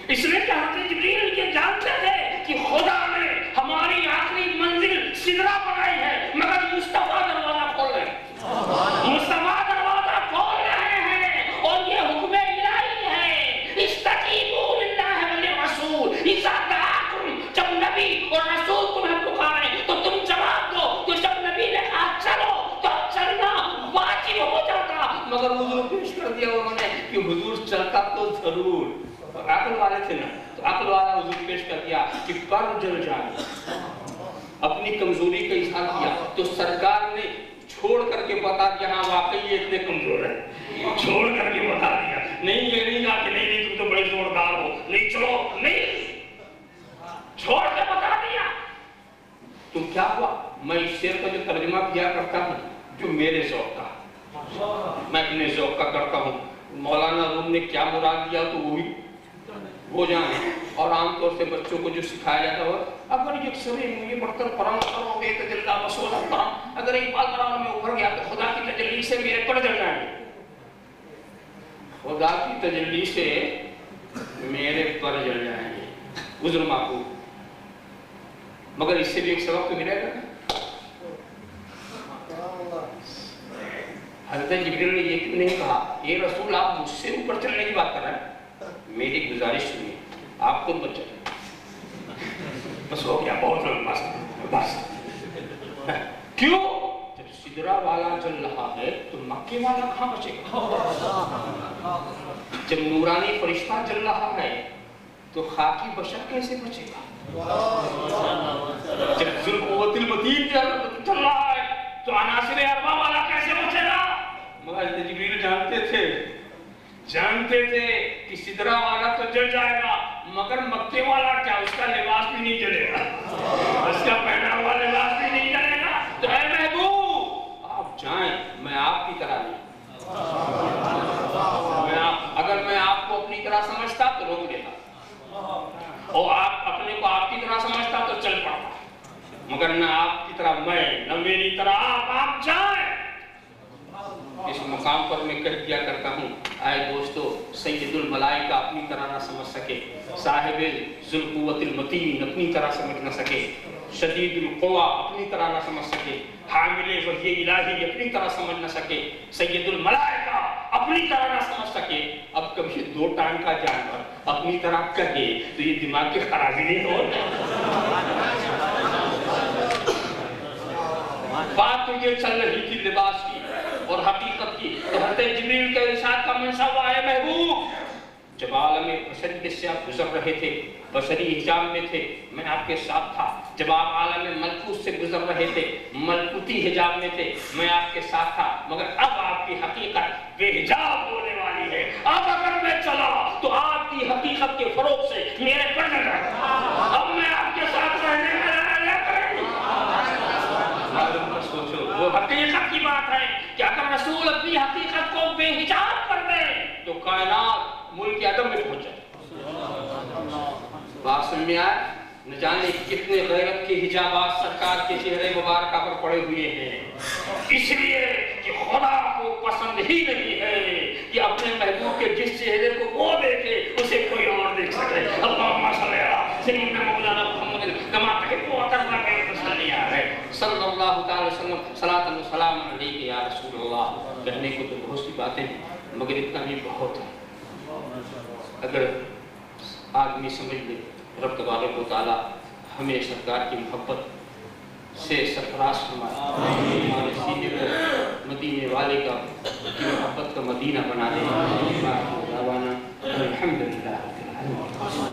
اس لیے کہ حضرت جبریل یہ جانتے تھے کہ خدا نے ہماری آخری منزل سدرا بنائی ہے، مگر مصطفیٰ دروازہ کھول رہے ہیں، مصطفیٰ دروازہ کھول رہے ہیں، اور یہ حکم الہی ہے استجیبوا للہ وللرسول اذا دعاکم، جب نبی اور رسول تمہیں پکارے تو تم جواب دو، تو جب نبی نے کہا چلو تو چلنا واجب ہو جاتا، مگر حضور پیش کر دیا انہوں نے کہ حضور چلتا تو ضرور، اور عقل والے تھے نا تو عقل والا حضور پیش کر دیا کہ پر جل جائے، اپنی کمزوری کا اظہار کیا تو سرکار نے چھوڑ کر کے بتا دیا ہاں واقعی یہ اتنے کمزور ہے، چھوڑ کر کے بتا دیا، نہیں یہ نہیں کہا کہ نہیں تم تو بڑے زوردار ہو، نہیں چلو، نہیں، چھوڑ کے بتا دیا۔ تو کیا ہوا؟ میں اس شعر کا جو ترجمہ کیا کرتا ہوں جو میرے ذوق کا، میں اپنے ذوق کا کرتا ہوں، مولانا روم نے کیا مراد دیا تو وہی وہ جانے، اور عام طور سے بچوں کو جو سکھایا جاتا ہے اگر یہ سرے یہ بڑھ کر پرم کرو بے تجلہ بسولہ پرم، اگر ایک بات براؤں میں اوپر گیا تو خدا کی تجلی سے میرے پر جل جائیں گے، خدا کی تجلی سے میرے پر جل جائیں گے، گزر معقول، مگر اس سے بھی ایک سبق تو ملے گا۔ حضرت جبریل نے یہ کیوں نہیں کہا یہ رسول آپ مجھ سے اوپر چلنے کی بات کر رہے ہیں، میری گزارش سنیے آپ خود بچ جائیں، بس ہو گیا بہت لمبا بس، کیوں؟ جب سدرا والا جل رہا ہے تو مکے والا کہاں بچے گا؟ جب نورانی فرشتہ جل رہا ہے تو خاکی بشر کیسے بچے گا؟ جب ذوالقوۃ المتین چل رہا ہے تو عناصر اربع والا کیسے بچے گا؟ مگر جبریل جانتے تھے کہ سدرا والا تو جل جائے گا، مگر مکے والا کیا اس کا لباس بھی نہیں جلے گا، اس کا پہنا ہوا لباس بھی نہیں جلے گا، تو اے محبوب آپ جائیں، میں آپ کی طرح نہیں، اگر میں آپ کو اپنی طرح سمجھتا تو روک دیتا، اور آپ اپنے کو آپ کی طرح سمجھتا تو چل پڑتا، مگر نہ آپ کی طرح میں نہ میری طرح آپ جائیں۔ اس مقام پر میں کہہ دیا کرتا ہوں آئے دوستو، سید الملائکہ اپنی طرح نہ سمجھ سکے، صاحب ذوالقوۃ المتین اپنی طرح سمجھ نہ سکے، شدید القویٰ اپنی طرح نہ سمجھ سکے، حامل وحی الہی اپنی طرح سمجھ نہ سکے، سید الملائکہ اپنی طرح نہ سمجھ سکے، اب کبھی دو ٹانگ کا جانور اپنی طرح کہے تو یہ دماغ کی خرابی نہیں ہو؟ بات تو یہ چل رہی تھی لباس کی اور حقیقت کی، تو حضرت جبریل کے ارشاد کا منشا ہوا ہے محبوب جب عالم بشریت سے آپ گزر رہے تھے، بشری حجاب میں تھے، میں آپ کے ساتھ تھا، جب آپ عالم ملکوت سے گزر رہے تھے، ملکوتی حجاب میں تھے، میں آپ کے ساتھ تھا، مگر اب آپ کی حقیقت بے حجاب ہونے والی ہے، اب اگر میں چلا تو آپ کی حقیقت کے فروغ سے میرے پر نہ جائے، اب میں آپ کے ساتھ رہنے میں سوچو، وہ حقیقت کی بات ہے کہ اگر رسول اپنی حقیقت کو بے حجاب کر دے تو کائنات ملک عدم میں پہنچ جائے۔ بات سمجھ میں آئے؟ نہ جانے کتنے غیرت کے حجابات سرکار کے چہرے مبارکہ پر پڑے ہوئے ہیں، اس لیے کہ خدا کو پسند ہی نہیں ہے کہ اپنے محبوب کے جس چہرے کو وہ دیکھے اسے کوئی اور دیکھ سکے۔ اللہم صلی علی سیدنا مولانا محمد کما تحب و ترضى صلی اللہ تعالی وسلم، صلاۃ و سلام علیک یا رسول اللہ۔ کہنے کو تو بہت سی باتیں ہیں مگر اتنا بھی بہت ہے، اگر آدمی سمجھ لے رب تبارک و تعالی ہمیں سرکار کی محبت سے سرفراز فرمائے، ہمارے سینے کو مدینے والے کا کی محبت کا مدینہ بنا دے۔ الحمدللہ رب العالمین۔